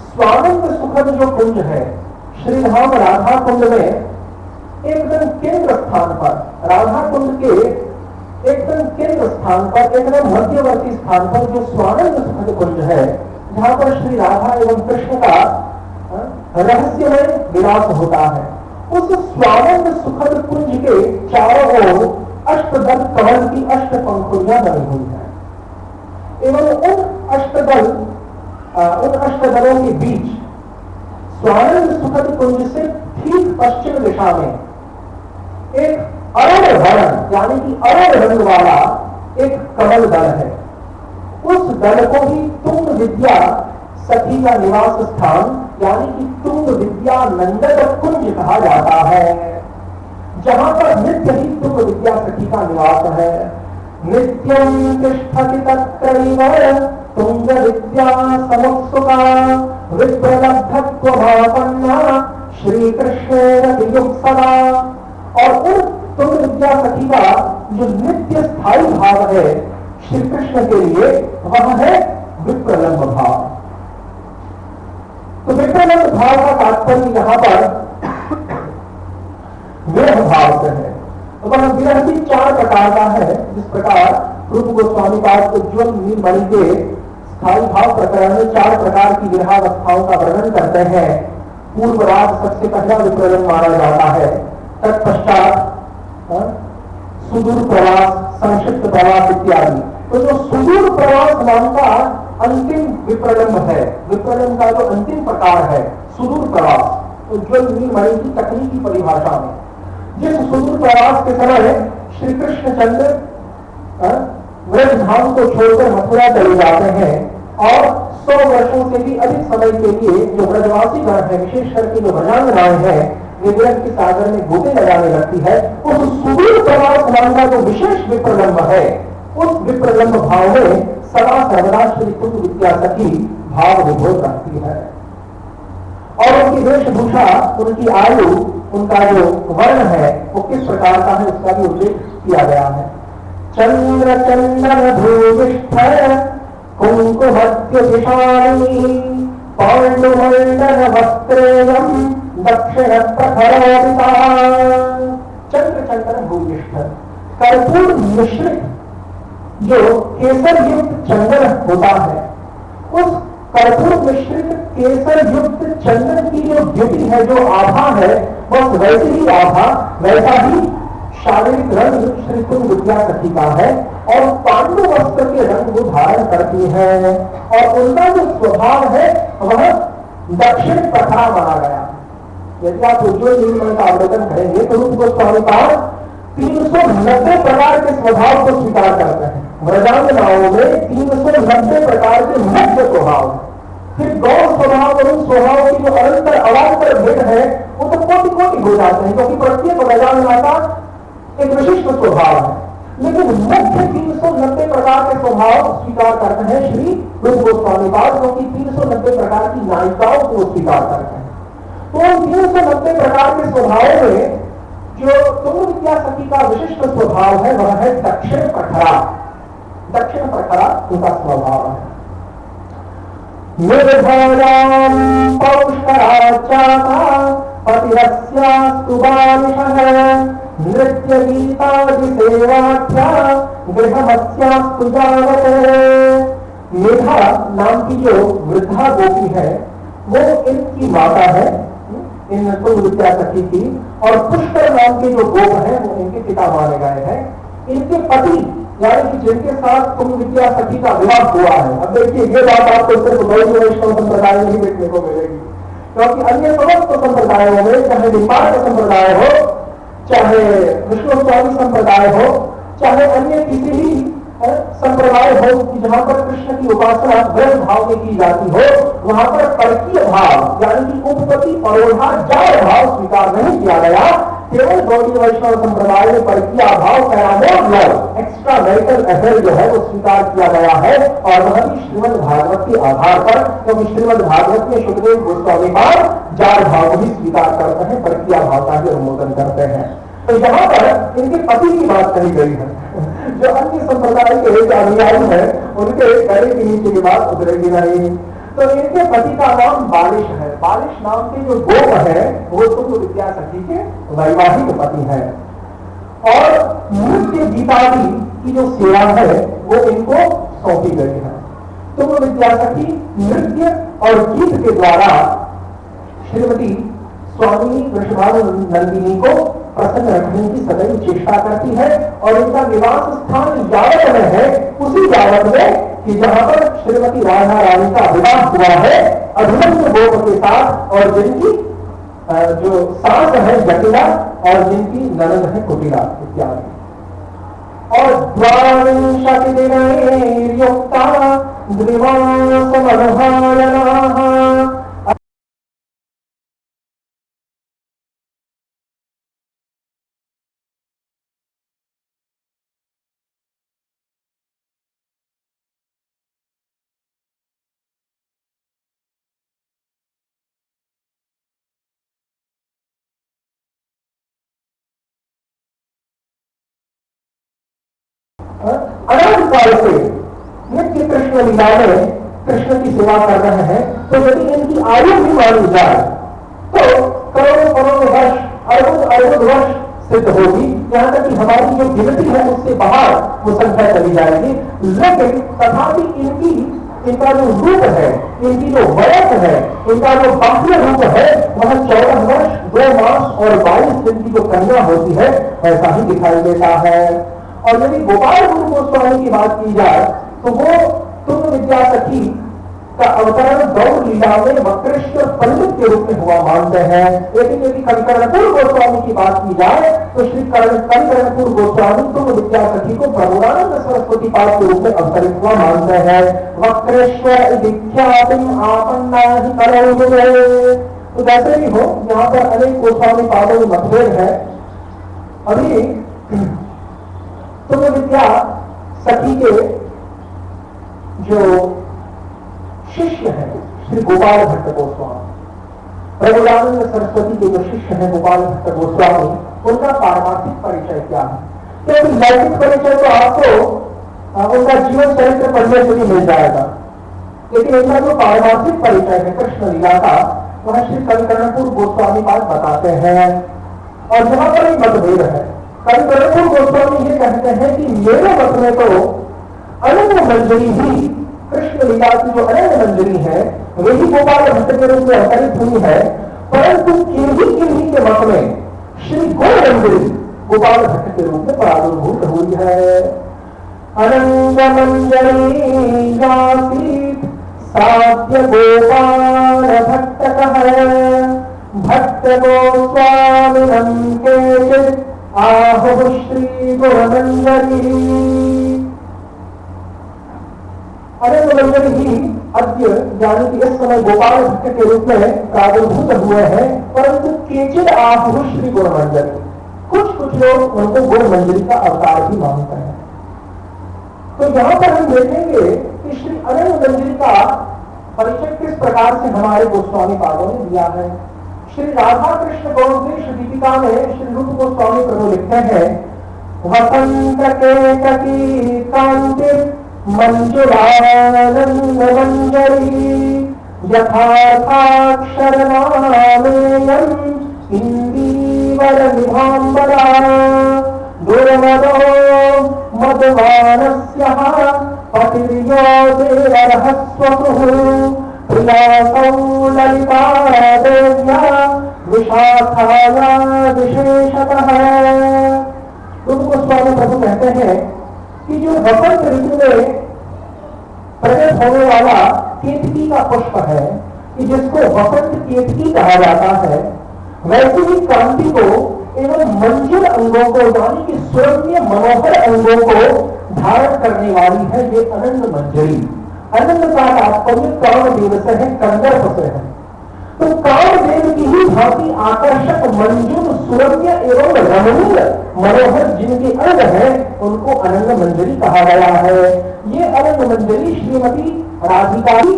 स्वानंद सुखद जो कुंज है श्री धाम राधा कुंड में एकदम केंद्र स्थान पर, राधा कुंड के एकदम केंद्र स्थान पर, एकदम मध्यवर्ती स्थान पर जो स्वानंद सुखद कुंज है, जहां पर श्री राधा एवं कृष्ण का रहस्यमय विलास होता है, उस स्वानंद सुखद कुंज के चारों ओर अष्टदल कमल की अष्ट पंखुड़ियां बनी हुई है एवं उन अष्टदलों के बीच स्वानंद सुखद कुंज से ठीक पश्चिम दिशा में एक अरुण वर्ण यानी कि अरुण रंग वाला एक कमल दल है। उस दल को ही तुंग विद्या सखी का निवास स्थान यानी कि तुंग विद्या नंदन कुंज कहा जाता है, जहां पर नित्य ही तुंग विद्या सखी का निवास है। नित्यं तिष्ठति तत्रैव तुंग विद्या समुत्सुका विप्रलब्धत्वमापन्ना श्री कृष्णेन वियुक्सदा। और उन तुंग विद्या सखी का जो नित्य स्थायी भाव है श्री कृष्ण के लिए, वह है विप्रलंब भाव। तो विप्रलंब भाव का तात्पर्य यहां पर विरह भाव से है। तो विरह भी 4 प्रकार का है। जिस प्रकार रूप गोस्वामी पाद उज्ज्वल नीलमणि के स्थायी भाव प्रकरण में 4 प्रकार की विरहावस्थाओं का वर्णन करते हैं। पूर्व राग सबसे पहला विप्रलंब माना जाता है, तत्पश्चात सुदूर प्रवास, संक्षिप्त प्रवास इत्यादि। तो जो सुदूर प्रवास नाम का अंतिम विप्रलंब है, विप्रलंब का जो अंतिम प्रकार है सुदूर प्रवास, उज्ज्वल नीलमणि की तकनीकी परिभाषा में जिस सुदूर प्रवास के समय श्री कृष्णचंद्र व्रज धाम को छोड़कर मथुरा चले जाते हैं और 100 वर्षों से भी अधिक समय के लिए जो ब्रजवासी गण है, विशेष करके जो भजांगनाएं हैं, वे विरह के सागर में गोते लगाने लगती है। उस सुदूर प्रवास नाम का जो विशेष विप्रलंब है, उस विप्रलंब भाव में सदा सर्वदा श्री तुंग विद्या सखी भाव विभोर रहती है। और उनकी वेशभूषा, उनकी आयु, उनका जो वर्ण है वो किस प्रकार का है उसका भी उल्लेख किया गया है। चंद्र चंदन भूमिष्ठ कुंकुमद्य विशालिनी पांडुमंडन वस्त्रेयम दक्षिण प्रखरोदिता। चंद्र चंदन भूमिष्ठ, कर्पूर मिश्रित जो केसर युक्त चंदन होता है, उस कर्पूर मिश्रित केसर युक्त चंदन की जो द्युति है, जो आभा है, बस वैसी ही आभा, वैसा ही शारीरिक रंग श्री तुंग विद्या सखी का है। और पांडु वस्त्र के रंग वो धारण करती है और उनका जो स्वभाव है वह दक्षिण प्रखरा माना गया। यदि आप उज्ज्वल नीलमणि का अवलोकन करेंगे तो रूप गोस्वामी का 390 प्रकार के स्वभाव को स्वीकार करते हैं। व्रजांगनाओं में 390 प्रकार के मुख्य स्वभाव है। फिर गौर स्वभाव और उन स्वभाव की जो अनंतर अवान्तर भेद है वो तो कोटि कोटि हो जाते हैं, क्योंकि प्रत्येक व्रजांगना का एक विशिष्ट स्वभाव है। लेकिन मुख्य 390 प्रकार के स्वभाव स्वीकार करते हैं श्री रूप गोस्वामी पाद, क्योंकि 390 प्रकार की नायिकाओं को स्वीकार करते हैं। तो 390 प्रकार के स्वभाव में जो तुंग विद्या सखी का विशिष्ट स्वभाव है वह है दक्षिण प्रखरा। दक्षिण प्रखरा उनका स्वभाव है। निर्भयां पौष्कराचाता पतिरस्यास्तु बालिशः नृत्य गीतादि सेवाख्या गृहमस्यास्तु जावते। मेधा नाम की जो वृद्धा गोपी है वो इनकी माता है, इन तुंग विद्या सखी की। और पुष्कर नाम के जो गोप है वो इनके पिता माने गए हैं। इनके पति यानी कि जिनके साथ तुंग विद्या सखी का विवाह हुआ है। अब देखिए ये बात आपको सिर्फ गौड़ वैष्णव संप्रदाय में ही देखने को मिलेगी, क्योंकि अन्य समस्त संप्रदायों में, चाहे निम्बार्क संप्रदाय हो, चाहे विष्णु स्वामी संप्रदाय हो, चाहे अन्य किसी भी संप्रदाय हो कि जहां पर कृष्ण की उपासना ब्रह्म भाव में की जाती हो, वहां पर परकीय भाव यानी कि उपपति परोधा जाय भाव स्वीकार नहीं किया गया। केवल गौड़ीय वैष्णव संप्रदाय में परकीय भाव पैरामोर एक्स्ट्रा मैरिटल अफेयर जो है वो स्वीकार किया गया है, और वह भी श्रीमद् भागवत के आधार पर, क्योंकि श्रीमद् भागवत में सुखदेव गोस्वामी जार भाव भी स्वीकार करते हैं, परकीय भाव का भी अनुमोदन करते हैं। तो यहाँ पर इनके पति की बात कही गई है। जो अन्य संप्रदाय के अनुयायी है उनके गले के नीचे की बात उतरेगी नहीं। तो इनके पति का नाम बालिश है। बालिश नाम के जो गोप है वो तुंग विद्या सखी के वैवाहिक पति है। और नृत्य गीतादि की जो सेवा है वो इनको सौंपी गई है। तुंग विद्या सखी नृत्य और गीत के द्वारा श्रीमती स्वामी वृषभानंदिनी को प्रसन्न रखने की सदैव चेष्टा करती है। और इनका निवास स्थान यावत में है, उसी यावत में कि जहां पर श्रीमती राधा रानी का विवाह हुआ है अभिमन्यु गोप के साथ, और जिनकी जो सास है जटिला और जिनकी ननद है कुटिला इत्यादि। और द्वाविंशति दिनैर्युक्ता द्विमासमनुहायनाः अनंत काल से नित्य कृष्ण लीला में कृष्ण की सेवा कर रहे हैं। तो यदि इनकी आयु भी मानी जाए तो करोड़ों करोड़ों वर्ष, अरबों अरबों वर्ष सिद्ध होगी। यहाँ तक कि हमारी जो गिनती है उससे बाहर वो संख्या चली जाएगी। लेकिन तथापि इनका जो रूप है, इनकी जो वयस है, इनका जो बाह्य रूप है वह 14 वर्ष 2 मास और 22 दिन की जो कन्या होती है ऐसा ही दिखाई देता है। और यदि गोपाल गुरु गोस्वामी की बात की जाए तो वो तुंग विद्या सखी का अवतरण गौड़ लीला में वक्रेश्वर पंडित के रूप में हुआ मानते हैं। लेकिन यदि कंकरणपुर गोस्वामी की बात की जाए तो श्री कंकरणपुर गोस्वामी तुंग विद्या सखी को प्रभुरानंद सरस्वती पाद के रूप में अवतरित हुआ मानते हैं। वक्रेश्वर विख्यातिम आपन्ना ही करोगे। तो जैसे भी हो यहाँ पर अनेक गोस्वामी पादों में मतभेद है। अभी तुंग विद्या सखी के जो शिष्य हैं श्री गोपाल भट्ट गोस्वामी, प्रभुदानंद सरस्वती के जो शिष्य हैं गोपाल भट्ट गोस्वामी, उनका पारमार्थिक परिचय क्या है? क्योंकि लौकिक परिचय तो आपको उनका जीवन चरित्र पढ़ने से भी मिल जाएगा, लेकिन उनका जो पारमार्थिक परिचय है कृष्ण लीला का, वह श्री कविकर्णपुर गोस्वामी पाद बताते हैं। और यहाँ पर एक मतभेद है। कविकर्णपुर गोस्वामी ये कहते हैं कि मेरे मत में तो अनंत मंजरी ही कृष्ण लीला की जो अनंत मंजरी है वही गोपाल भट्ट के रूप में अवतरित हुई है, परंतु किन्हीं के मत में श्री गौर मंजरी गोपाल भट्ट के रूप में प्रादुर्भूत हुई है। अनंत मंजरी साध्य गोपाल भट्ट है, भट्ट गोस्वामी के आहु श्री गौर मंजरी। अनंत मंजरी ही अद्य यानी कि इस समय गोपाल भट्ट के रूप में प्रादुर्भूत हुए हैं, परंतु केचिद आहु श्री गुण मंजरी, कुछ लोग उनको गुण मंजरी का अवतार भी मानते हैं। तो यहाँ पर हम देखेंगे कि श्री अनंत मंजरी का परिचय किस प्रकार से हमारे गोस्वामी पादों ने दिया है। श्री राधा कृष्ण गौरदेश दीपिका में श्री रूप गोस्वामी प्रभु लिखते हैं, वसंत के कांति मंजुलानंद मंजरी यथार्थाक्षर नामेयम् इंदीवर विभांबरा दुर्मदो मदवानस्यः पतिर्यो देवरहस्वपुः प्रियासौ ललिता देव्या विशाखाया विशेषतः। रूप गोस्वामी प्रभु कहते हैं कि जो वसंत ऋतु में प्रकट होने वाला केतकी का पुष्प है, कि जिसको वसंत केतकी कहा जाता है, वैसे ही कांति को एवं मंजुल अंगों को यानी कि स्वर्गीय मनोहर अंगों को धारण करने वाली है ये अनंत मंजरी। अनंत का तात्पर्य कामदेव से है, कंदर्प से है। तो कामदेव की ही भांति आकर्षक मंजुल स्वर्गीय एवं रमणीय मनोहर जिनके अंग है उनको अनंत मंजरी कहा गया है। ये अनंत मंजरी श्रीमती राधिका की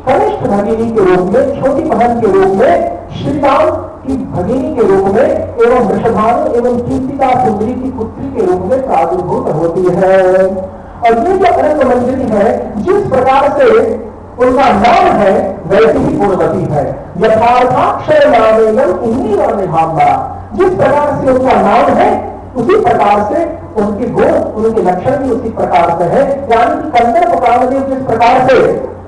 कनिष्ठ भगिनी के रूप में, छोटी बहन के रूप में, श्री राम की भगिनी के रूप में एवं वृषभानु एवं कीर्तिका सुंदरी की पुत्री के रूप में प्रादुर्भूत होती है। और ये जो अनंत मंजरी है, जिस प्रकार से उनका नाम है वैसे ही गुणवती है। यथार्थाक्षर नामेयम् इंदीवर विभांबरा, जिस प्रकार से उनका नाम है उसी प्रकार से उनके गुण, उनके लक्षण भी उसी प्रकार से है। यानी कि कंदर्प कामदेव जिस प्रकार से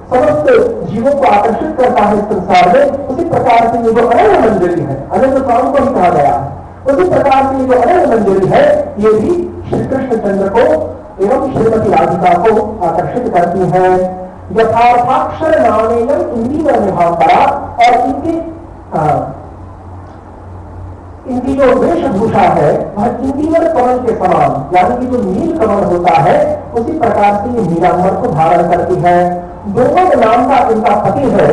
समस्त जीवों को आकर्षित करता है इस संसार में, उसी प्रकार से ये जो अनंत मंजरी है, अनंत काम को ही कहा गया है, उसी प्रकार से ये जो अनंत मंजरी है ये भी श्री कृष्ण चंद्र को एवं श्रीमती राधिका को आकर्षित करती है। यथार्थाक्षर नामेयम् इंदीवर विभांबरा, और इनकी जो वेशभूषा है वह इंदीवर कमल के समान, यानी कि जो नील कमल होता है उसी प्रकार से ये नीलांबर को धारण करती है। दोमन नाम का इनका पति है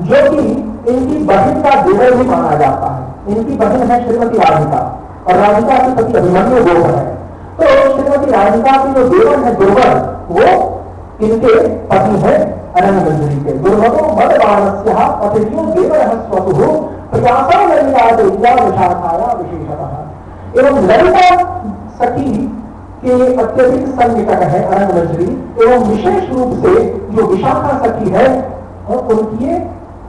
जो कि इनकी बहन का देवर भी माना जाता है। इनकी बहन है श्रीमती राधिका और राधिका के पति अभिमन्यु गोप है। तो श्रीमती राधिका की जो देवर है दुर्मद, वो इनके पति है अनंत मंजरी के। दुर्मदो मदवानस्यः पतिर्यो देवरहस्वपुः प्रयासा ललिता देव्या विशाखाया विशेषतः। एवं ललिता सखी के अत्यधिक सन्निकट है अनंत मंजरी, एवं विशेष रूप से जो विशाखा सखी है उनकी ये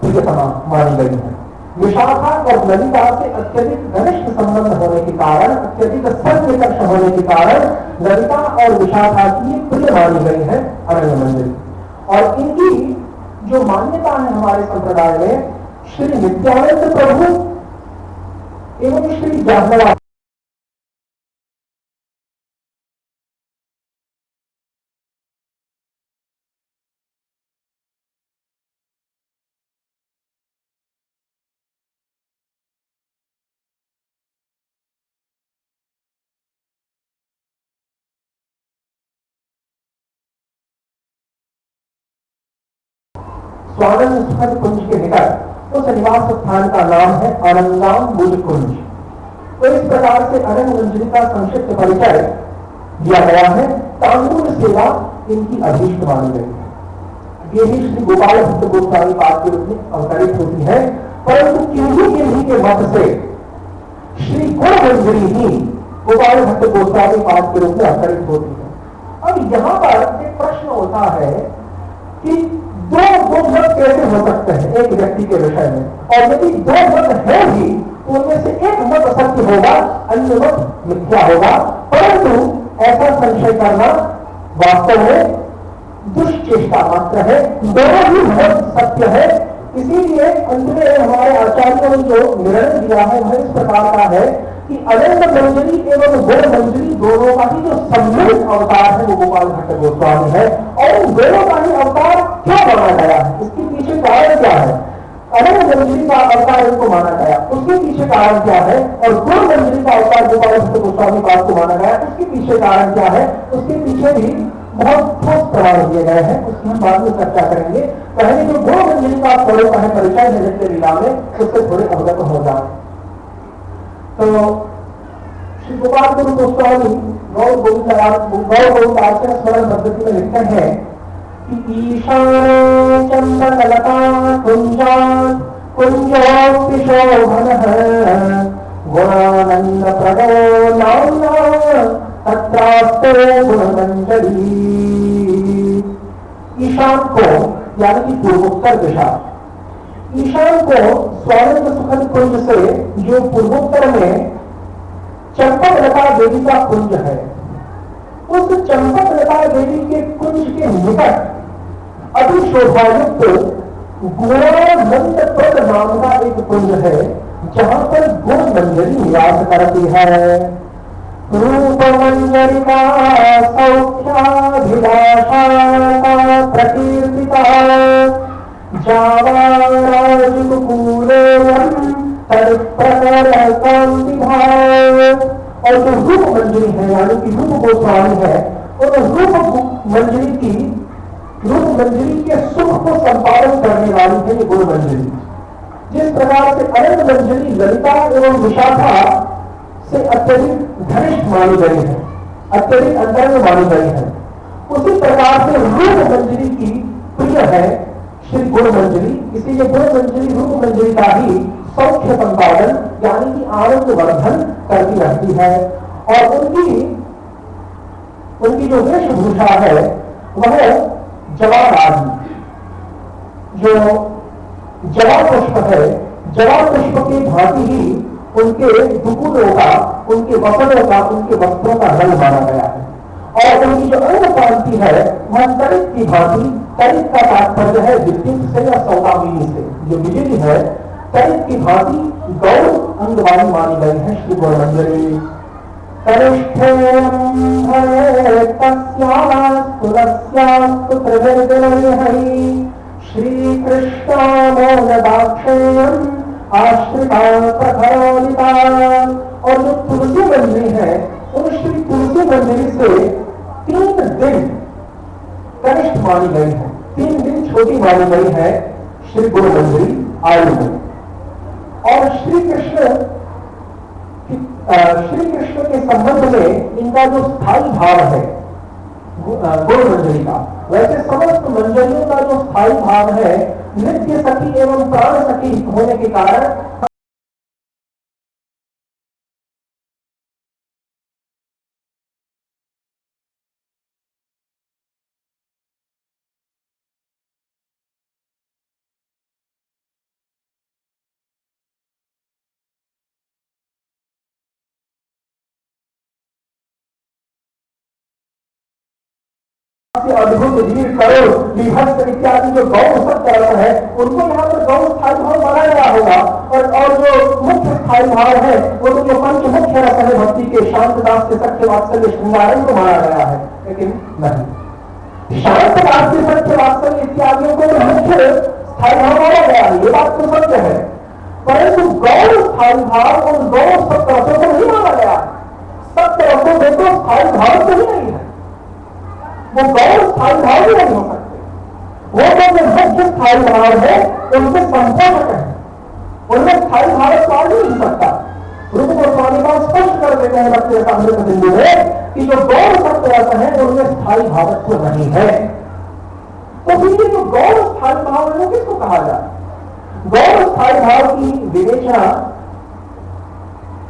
प्रियतमा मानी गई है। विशाखा और ललिता से अत्यधिक घनिष्ठ संबंध होने के कारण, अत्यधिक सन्निकर्ष होने के कारण ललिता और विशाखा की प्रिय मानी गई है अनंत मंजरी। और इनकी जो मान्यता है हमारे संप्रदाय में, श्री नित्यानंद प्रभु एवं श्री जाह्नवा स्वानंद सुखद कुंज के निकट उस निवास स्थान का नाम है आनंदाम बुज कुंज। तो इस प्रकार से अनंत मंजरी का संक्षिप्त परिचय दिया गया है। तांबूल सेवा इनकी अभीष्ट मानी गई है। यही श्री गोपाल भट्ट गोस्वामी पाद के रूप में अवतरित होती है। परंतु किन्हीं के मत से श्री गुण मंजरी ही गोपाल भट्ट गोस्वामी पाद के रूप में अवतरित होती है। अब यहाँ पर एक प्रश्न होता है कि दो मत कैसे हो सकते हैं एक व्यक्ति के विषय में, और यदि दो मत है भी तो उनमें से एक मत सत्य होगा, अन्य मत मिथ्या होगा। परंतु ऐसा संशय करना वास्तव में दुष्चेष्टा मात्र है, दोनों ही मत सत्य है। इसीलिए अंत में हमारे आचार्यों ने जो निर्णय दिया है वह इस प्रकार का है कि अनंत मंजरी एवं गुण मंजरी दोनों का ही जो सम्मिलित अवतार है वो गोपाल भट्ट गोस्वामी है। और इन दोनों का ही अवतार क्यों माना गया है, इसके पीछे कारण क्या है? अनंत मंजरी का अवतार इनको माना गया, उसके पीछे कारण क्या है? और गुण मंजरी का अवतार गोपाल भट्ट गोस्वामी पाद को माना गया, उसके पीछे कारण क्या है? उसके पीछे भी बहुत ठोस प्रमाण दिए गए हैं, उसकी हम बाद में चर्चा करेंगे। पहले जो गुण मंजरी का स्वरूप है परिचय नित्य लीला में, उससे थोड़े अवगत हो जाए। तो श्री गोपाल गुरु गोस्वामी गौर गोविंद स्मरण पद्धति में लिखते हैं कि ईशान चंद्रकलता कुंजान कुंजोक्ति शोभनः गुणानंद प्रगो नाम्ना तत्रास्ते गुणमंजरी। ईशान को यानी कि पूर्वोत्तर दिशा, ईशान को स्वानंद सुखद कुंज से जो पूर्वोत्तर में चंपक लता देवी का कुंज है, उस चंपक लता देवी के कुंज के निकट अति शोभायुक्त गुणानंद प्रद नाम का एक कुंज है, जहां पर गुण मंजरी निवास करती है। रूप मंजरिका सौख्याभिलाषा प्रकीर्तिता और जो रूप मंजरी है यानी कि रूप गोस्वामी है, और रूप मंजरी के सुख को संपादन करने वाली है ये गुण मंजरी। जिस प्रकार से अनंत मंजरी ललिता एवं विशाखा से अत्यधिक घनिष्ठ मानी गई है, अत्यधिक अंतरंग मानी गई है, उसी प्रकार से रूप मंजरी की प्रिय है श्री गुण मंजरी। इसीलिए गुण मंजरी रूप मंजरी का ही सौख्य संपादन यानी कि आनंद वर्धन करती रहती है। और उनकी जो वेशभूषा है वह जवा आदि, जो जवा पुष्प है, जवा पुष्प की भांति ही उनके दुकुलों का, उनके वसनों का, उनके वस्त्रों का रंग माना गया है। और उनकी जो अंग कांति है वह तरित की भांति, तरित का तात्पर्य है विद्युत से या सौदामिनी से, जो बिजली है तरित की भांति गौर अंगवाणी मानी गई है श्री गुण मंजरी। श्री कृष्णामोदाक्षेयम आश्रिता प्रखरालिता। और जो तुलसी मंजरी है उन श्री तुलसी मंजरी से 3 दिन कनिष्ठ मानी गई है, 3 दिन छोटी मानी गई है श्री गुण मंजरी आयु में। और श्री कृष्ण के संबंध में इनका जो स्थायी भाव है गुण मंजरी का, वैसे समस्त मंजरियों का जो स्थायी भाव है नित्य सखी एवं प्राण सखी होने के कारण अद्भुत वीर करोड़ विभक्त इत्यादि जो गौ सत्य अर्थ है उनको यहाँ पर गौ स्थायी भाव बनाया गया होगा। और जो मुख्य स्थायी भाव है वो तो जो पंच मुख्य रस है भक्ति के, शांत दास के, सत्य वात्सल्य श्रृंगारन को माना गया है, लेकिन नहीं, शांत दास के, सत्य वात्सल्य इत्यादियों को मुख्य स्थायी भाव माना गया है, ये बात तो सत्य है। परंतु गौ स्थायी भाव उन गौ सत्य रसों को नहीं माना गया। सत्य रसों में तो स्थायी भाव तो ही नहीं है, वो गौर स्थायी भाव भी नहीं हो सकते। वो जो मुख्य स्थायी भाव है उनसे संपूर्ण है, उनमें स्थायी भाव स्वाद नहीं हो सकता। रूप गोस्वामी का स्पष्ट कर देते हैं भक्ति अमृत बिंदु में कि जो गौण सत्य रस है उनमें स्थायी भावत्व नहीं है। तो फिर ये जो गौण स्थायी भाव है वो किसको कहा जाए? गौण स्थायी भाव की विवेचना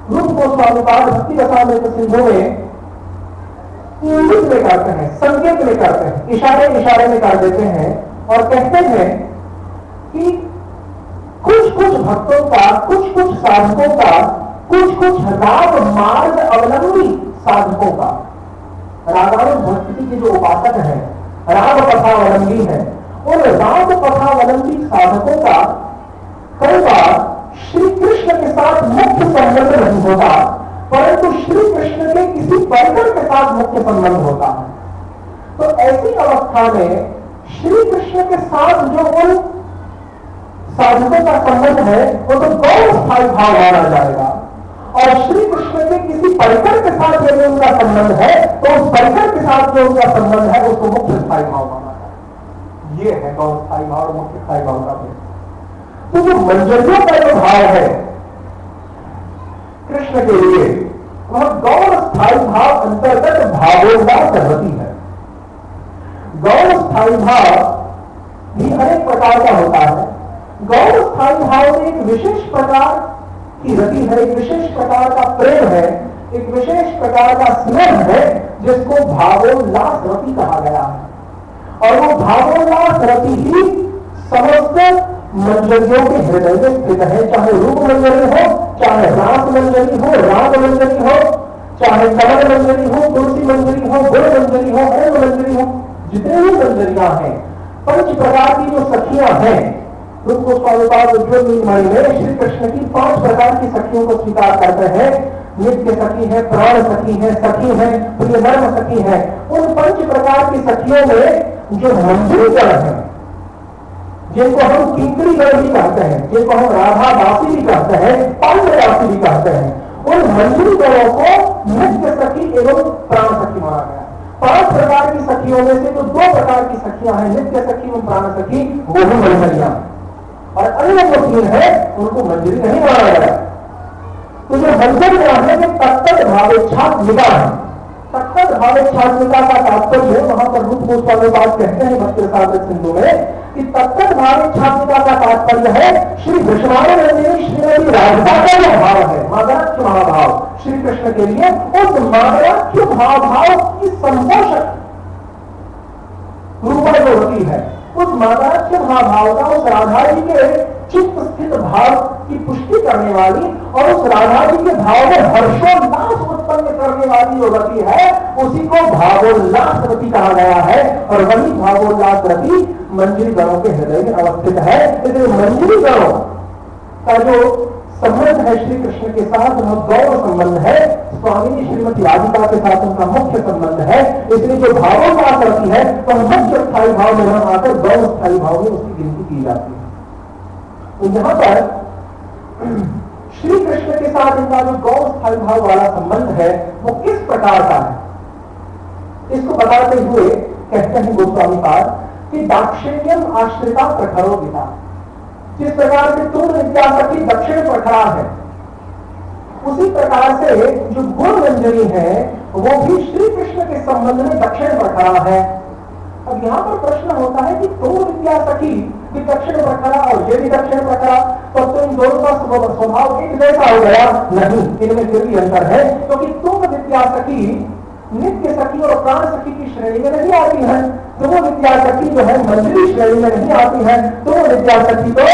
रूप गोस्वामी पाद भक्ति रसामृत सिंधु में इंगित में करते हैं, संकेत में करते हैं, इशारे इशारे में कर देते हैं और कहते हैं कि कुछ कुछ भक्तों का, कुछ कुछ साधकों का, कुछ कुछ राग मार्ग अवलंबी साधकों का, रागानुग भक्ति के जो उपासक हैं, राग पथावलंबी है, उन राग पथावलंबी साधकों का कई बार श्री कृष्ण के साथ मुख्य संबंध नहीं होता, परंतु श्री कृष्ण के किसी परिकर के साथ मुख्य संबंध होता है। तो ऐसी अवस्था में श्री कृष्ण के साथ जो उन साधकों का संबंध है वो तो गौण स्थायी भाव माना जाएगा, और श्री कृष्ण के किसी परिकर के साथ यदि उनका संबंध है तो उस परिकर के साथ जो उनका संबंध है उसको मुख्य स्थायी भाव माना जाएगा। ये है गौण स्थायी भाव और मुख्य स्थायी भाव का भेद। तो जो मंजरियों का जो भाव है कृष्ण के लिए वह गौण स्थायी भाव अंतर्गत भावोल्लास रति है। गौण स्थायी भाव भी अनेक प्रकार का होता है। गौण स्थायी भाव में एक विशेष प्रकार की रति है, एक विशेष प्रकार का प्रेम है, एक विशेष प्रकार का स्नेह है जिसको भावोल्लास रति कहा गया है। और वो भावोल्लास रति ही समस्त मंजरियों के हृदय में स्थित है, चाहे रूप मंजरी हो, चाहे रास मंजरी हो, राग मंजरी हो, चाहे कमल मंजरी हो, तुलसी मंजरी हो, गुण मंजरी हो, अंग मंजरी हो, जितने भी मंजरियां हैं, पंच प्रकार की जो सखियां हैं, रूप गोस्वामी पाद उज्ज्वल नीलमणि में श्री कृष्ण की 5 प्रकार की सखियों को स्वीकार करते हैं। नित्य सखी है, प्राण सखी है, सखी है, प्रिय धर्म सखी है। उन 5 प्रकार की सखियों में जो मंजरी गण है, जिनको हम किंकरी गण भी कहते हैं, जिनको हम राधा दासी भी कहते हैं, पांड्य दासी भी कहते हैं, उन मंजरी गणों को नित्य सखी एवं प्राण सखी माना गया। 5 प्रकार की सखियों में से जो 2 प्रकार की सखियां हैं, नित्य सखी एवं प्राण सखी, वो भी मंजरियां, और अन्य जो 3 है उनको मंजरी नहीं माना गया। तो जो मंजरियां है वो तत्त भावेच्छात्मिका है। तत्त भावेच्छात्मिका का तात्पर्य वहां पर रूप गोस्वामी पाद कहते हैं भक्ति रसामृत सिंधु में कि तत्त भावेच्छात्मिका का तात्पर्य है श्री विष्णुनंदिनी श्रीमती राधिका का जो भाव है, मादराख्य महाभाव श्री कृष्ण के लिए, उस मादराख्य भाव की संपोषक रूपा जो होती है, उस मादराख्य भाव का उस राधा जी के चित्त स्थित भाव की पुष्टि करने वाली और उस राधा जी के भाव में हर्षोल्लास उत्पन्न करने वाली जो रति है उसी को भावोल्लास रति कहा गया है। और वही भावोल्लास रति मंजरी गणों के हृदय में अवस्थित है। इसलिए मंजरी गणों का जो संबंध है श्री कृष्ण के साथ वह गौर संबंध है, स्वामी श्रीमती राधिका के साथ उनका मुख्य संबंध है। इसलिए जो भावोल्लास रति है वह मुख्य स्थायी भाव में न आकर गौर स्थायी भाव में उसकी गिनती की जाती है। तो यहां पर श्री कृष्ण के साथ इनका जो गौर स्थायी भाव वाला संबंध है वो किस प्रकार का है, इसको बताते हुए कहते हैं गोस्वामी पाद कि दाक्षिण्यम आश्रिता प्रखरो गीता। जिस प्रकार से तुम विद्या सखी दक्षिण प्रखरा है, उसी प्रकार से जो गुण मंजरी है वो भी श्री कृष्ण के संबंध में दक्षिण प्रखरा है। अब यहाँ पर प्रश्न होता है कि तुम विद्या सखी भी दक्षिण प्रखरा और ये भी दक्षिण प्रखरा, तो इन दोनों का स्वभाव एक जैसा हो गया? नहीं, इनमें फिर भी अंतर है, क्योंकि तुम विद्या सखी नित्य सखी और प्राण सखी की श्रेणी में नहीं आती है। तुम विद्या सखी जो है मंजरी श्रेणी में नहीं आती है। तुम विद्या सखी तो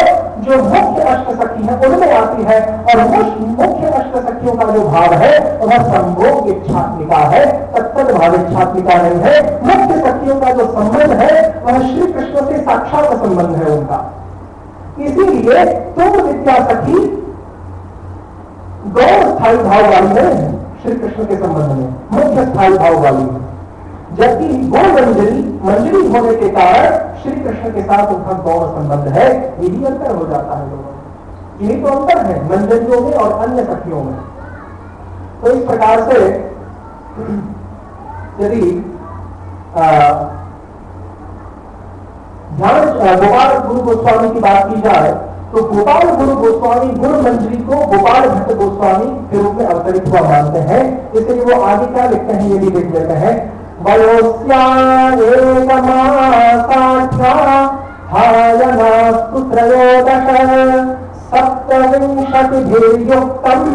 जो मुख्य अष्ट सखी है उनमें आती है, और मुख्य अष्ट सखियों का जो भाव है वह संभोग इच्छात्मिका है, तत्त भाव इच्छात्मिका नहीं है। मुख्य सखियों का जो संबंध है वह श्री कृष्ण से साक्षात संबंध है उनका। इसीलिए तुम विद्या सखी गौर स्थायी भाव वाली है श्री कृष्ण के संबंध में, मुख्य स्थायी भाव वाली है, जबकि गौर मंजरी होने के कारण श्री कृष्ण के साथ उनका गौर संबंध है। यही अंतर हो जाता है लोगों में, यही तो अंतर है मंजरियों में और अन्य सखियों में। तो इस प्रकार से यदि ध्यान गोपाल गुरु गोस्वामी की बात की जाए तो गोपाल गुरु गोस्वामी गुरु मंजरी को गोपाल भट्ट गोस्वामी के रूप में अवतरित हुआ मानते हैं। इसलिए वो आगे क्या लिखते हैं, ये भी लिख देते हैं। वयोस्या एकमासाख्या हायनास्तु त्रयोदश सप्तविंशतिभिर्युक्तम्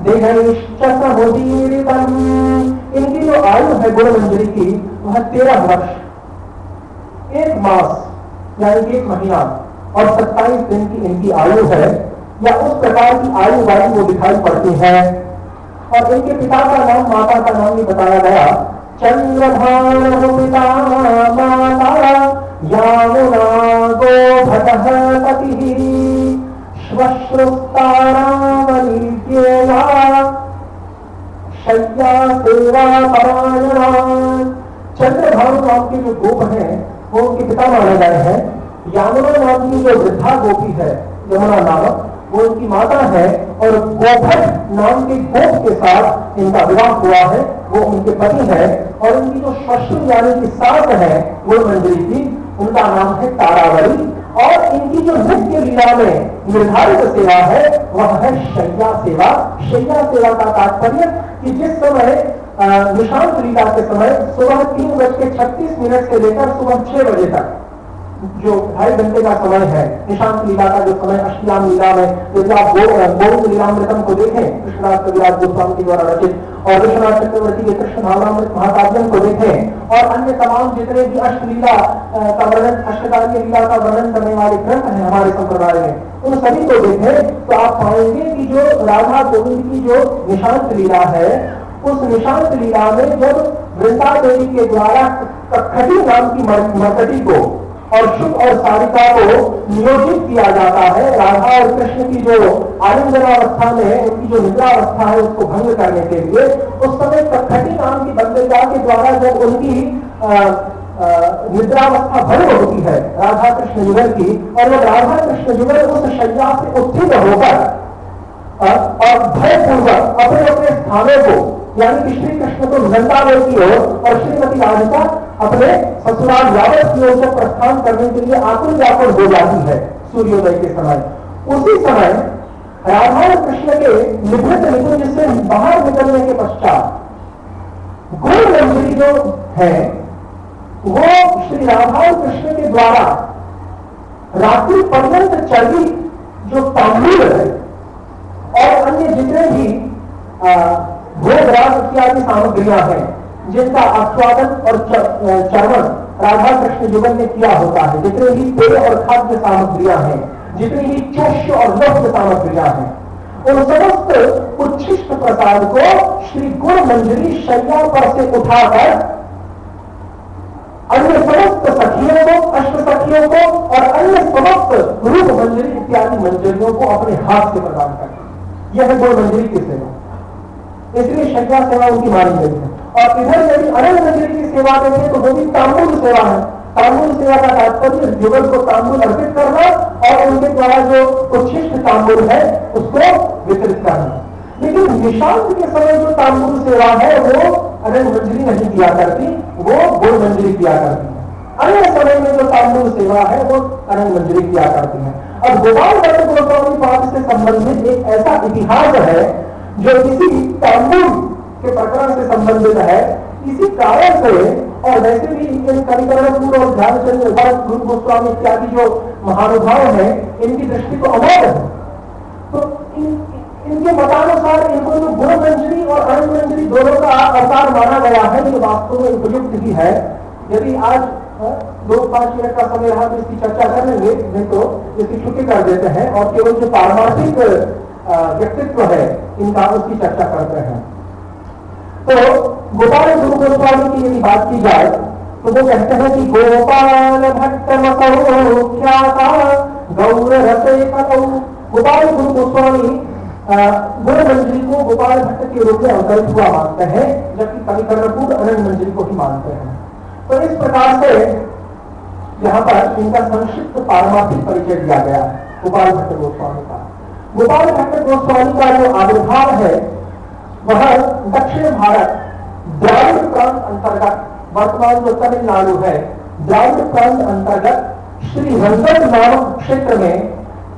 दिनैश्च समुदीरितम्। इनकी जो आयु है गुरु मंजरी की वह 13 वर्ष 1 मास यानी 1 महीना और 27 दिन की इनकी आयु है, या उस प्रकार की आयु वाली वो दिखाई पड़ती है। और इनके पिता का नाम, माता का नाम भी बताया गया। चंद्रभानु पिता माता यामुना गोभटः पतिः श्वश्रुस्तारावलीर्येया शय्या सेवा परायणा। चंद्रभानु नाम के जो गोप हैं वो उनके पिता माने गए हैं। यामुना नाम की जो वृद्धा गोपी है, यमुना नामक, वो इनकी माता है। और गोभट नाम के गोप के साथ इनका विवाह हुआ है, वो उनके पति है। और इनकी जो श्वश्रु यानी कि सास है गुरु मंजरी की, उनका नाम है तारावली। और इनकी जो नित्य लीला में निर्धारित सेवा है वह है शय्या सेवा। शय्या सेवा का तात्पर्य कि जिस समय निशांत लीला के समय सुबह 3:36 से लेकर सुबह 6 बजे तक जो 2.5 घंटे का समय है, निशांत लीला का जो समय अष्टयाम लीला में, यदि आप गोविंद लीलामृतम को देखें, कृष्णदास कविराज गोस्वामी के द्वारा रचित, और विश्वनाथ चक्रवर्ती के कृष्ण भावनामृत महाकाव्यम को देखें, और अन्य तमाम जितने भी अष्टलीला का वर्णन, अष्टकालीय लीला का वर्णन करने वाले ग्रंथ हैं हमारे संप्रदाय में, उन सभी को देखें तो आप पाएंगे कि जो राधा गोविंद की जो निशांत लीला है, उस निशांत लीला में जब वृंदा देवी के द्वारा कखटी नाम की मरकटी को और शुभ और सारिका को नियोजित किया जाता है, राधा और कृष्ण की जो आलिंगनावस्था में उनकी जो निद्रावस्था है उसको भंग करने के लिए, उस समय कखटी नाम की बंदरगाह के द्वारा जब उनकी निद्रावस्था भंग होती है राधा कृष्ण युगल की, और जब राधा कृष्ण युगल उस शय्या से उत्थित होकर और भयपूर्वक अपने अपने स्थानों को, यानी कि श्री कृष्ण को वृंदावन की ओर और श्रीमती राधिका अपने ससुराल यावत की ओर से प्रस्थान करने के लिए आकुल व्याकुल हो जाती है सूर्योदय के समय। उसी समय राधा और कृष्ण के निभृत निकुंज से बाहर निकलने के पश्चात गुरु मंजरी जो है वो श्री राधा और कृष्ण के द्वारा रात्रि पर्यंत चली जो तांबूल है और अन्य जितने भी भोग राग इत्यादि सामग्रियां हैं जिनका आस्वादन और चर्वण राधा कृष्ण युगल में किया होता है, जितने भी पेय और खाद्य सामग्रियां हैं, जितनी भी चोष्य और लक्ष्य सामग्रियां हैं, उन समस्त उच्छिष्ट प्रसाद को श्री गुरु मंजरी शय्या पर से उठाकर अन्य समस्त सखियों को, अष्ट सखियों को और अन्य समस्त रूप मंजरी इत्यादि मंजरियों को अपने हाथ से प्रदान करती। यह है गुरु मंजरी की सेवा, इसलिए शय्या सेवा उनकी मानी गई है। और इधर यदि अनंत मंजरी की सेवा देंगे तो वो भी तांबूल सेवा है। तांबूल सेवा का तात्पर्य युगल को तांबूल अर्पित करना और उनके द्वारा जो उच्छिष्ट तांबूल है उसको वितरित करना। लेकिन निशांत के समय जो तांबूल सेवा है वो अनंत मंजरी नहीं किया करती, वो गुरु मंजरी किया करती है। अन्य समय में जो तांबूल सेवा है वो अनंत मंजरी किया करती है। अब गोपाल भट्ट गोस्वामी पाद से संबंधित एक ऐसा इतिहास है जो इसी तांबूल के प्रकरण से संबंधित है। इसी कारण से, और वैसे भी कविकरणपुर और ध्यानचंद गुरु गोस्वामी इत्यादि जो महानुभाव हैं इनकी दृष्टि तो अमोघ है, तो इनके मतानुसार इनको जो गुरु मंजरी और अनंत मंजरी दोनों का अवतार माना गया है, ये वास्तव में उपयुक्त ही है। यदि आज 2-5 मिनट का समय रहा तो इसकी चर्चा कर लेंगे, नहीं तो इसकी छुट्टी कर देते हैं और केवल जो पारमार्थिक व्यक्तित्व है इनका उसकी चर्चा करते हैं। तो गोपाल गुरु गोस्वामी की यदि बात की जाए तो वो कहते हैं कि गोपाल भट्ट गौर रसे गोपाल गुरु गोस्वामी गुरु मंजरी को गोपाल भट्ट के रूप में अवतरित हुआ मानते हैं, जबकि कविकरणपुर अनंत मंजरी को ही मानते हैं। तो इस प्रकार से यहाँ पर इनका संक्षिप्त पारमार्थिक परिचय दिया गया है गोपाल भट्ट गोस्वामी का। गोपाल भट्ट गोस्वामी का जो आविर्भाव है वह दक्षिण भारत द्राविड़ प्रांत अंतर्गत, वर्तमान जो तमिलनाडु है, द्राविड़ प्रांत अंतर्गत श्री रंगन नामक क्षेत्र में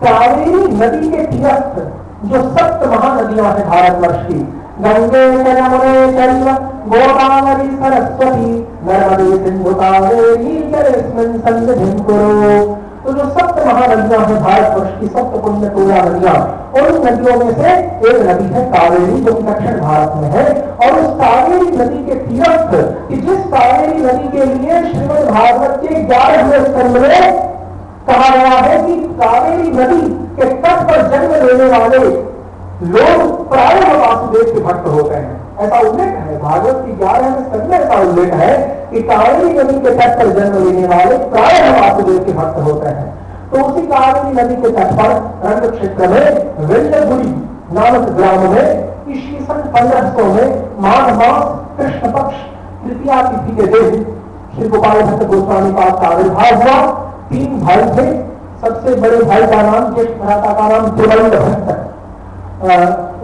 कावेरी नदी के तीरथ जो 7 महानदियां हैं भारतवर्ष की, गंगे च यमुने चैव गोदावरी सरस्वती नर्मदे सिंधु कावेरी जलेस्मिन् सन्निधिं कुरु। तो जो 7 महानदियां हैं भारतवर्ष की, 7 पुण्य पूजा नदियां, उन नदियों में से एक नदी है कावेरी, जो दक्षिण भारत में है। और उस कावेरी नदी के तीरथ, कि जिस कावेरी नदी के लिए श्रीमद् भागवत के 11वें स्कंद में कहा गया है कि कावेरी नदी के तट पर जन्म लेने वाले लोग प्रायः वासुदेव के भक्त होते हैं, ऐसा उल्लेख है भागवत की 11वें स्कंद में। ऐसा उल्लेख है कि कावेरी नदी के तट पर जन्म लेने वाले प्रायः वासुदेव के भक्त होते हैं। तो उसी कावेरी नदी के तट पर रंग क्षेत्र में वेल्लगुड़ी नामक ग्राम में ईस्वी सन 1500 में माघ मास कृष्ण पक्ष तृतीया तिथि के दिन श्री गोपाल भट्ट गोस्वामी पाद का आविर्भाव हुआ। 3 भाई थे। सबसे बड़े भाई का नाम, ज्येष्ठ भ्राता का नाम देवंद भट्ट,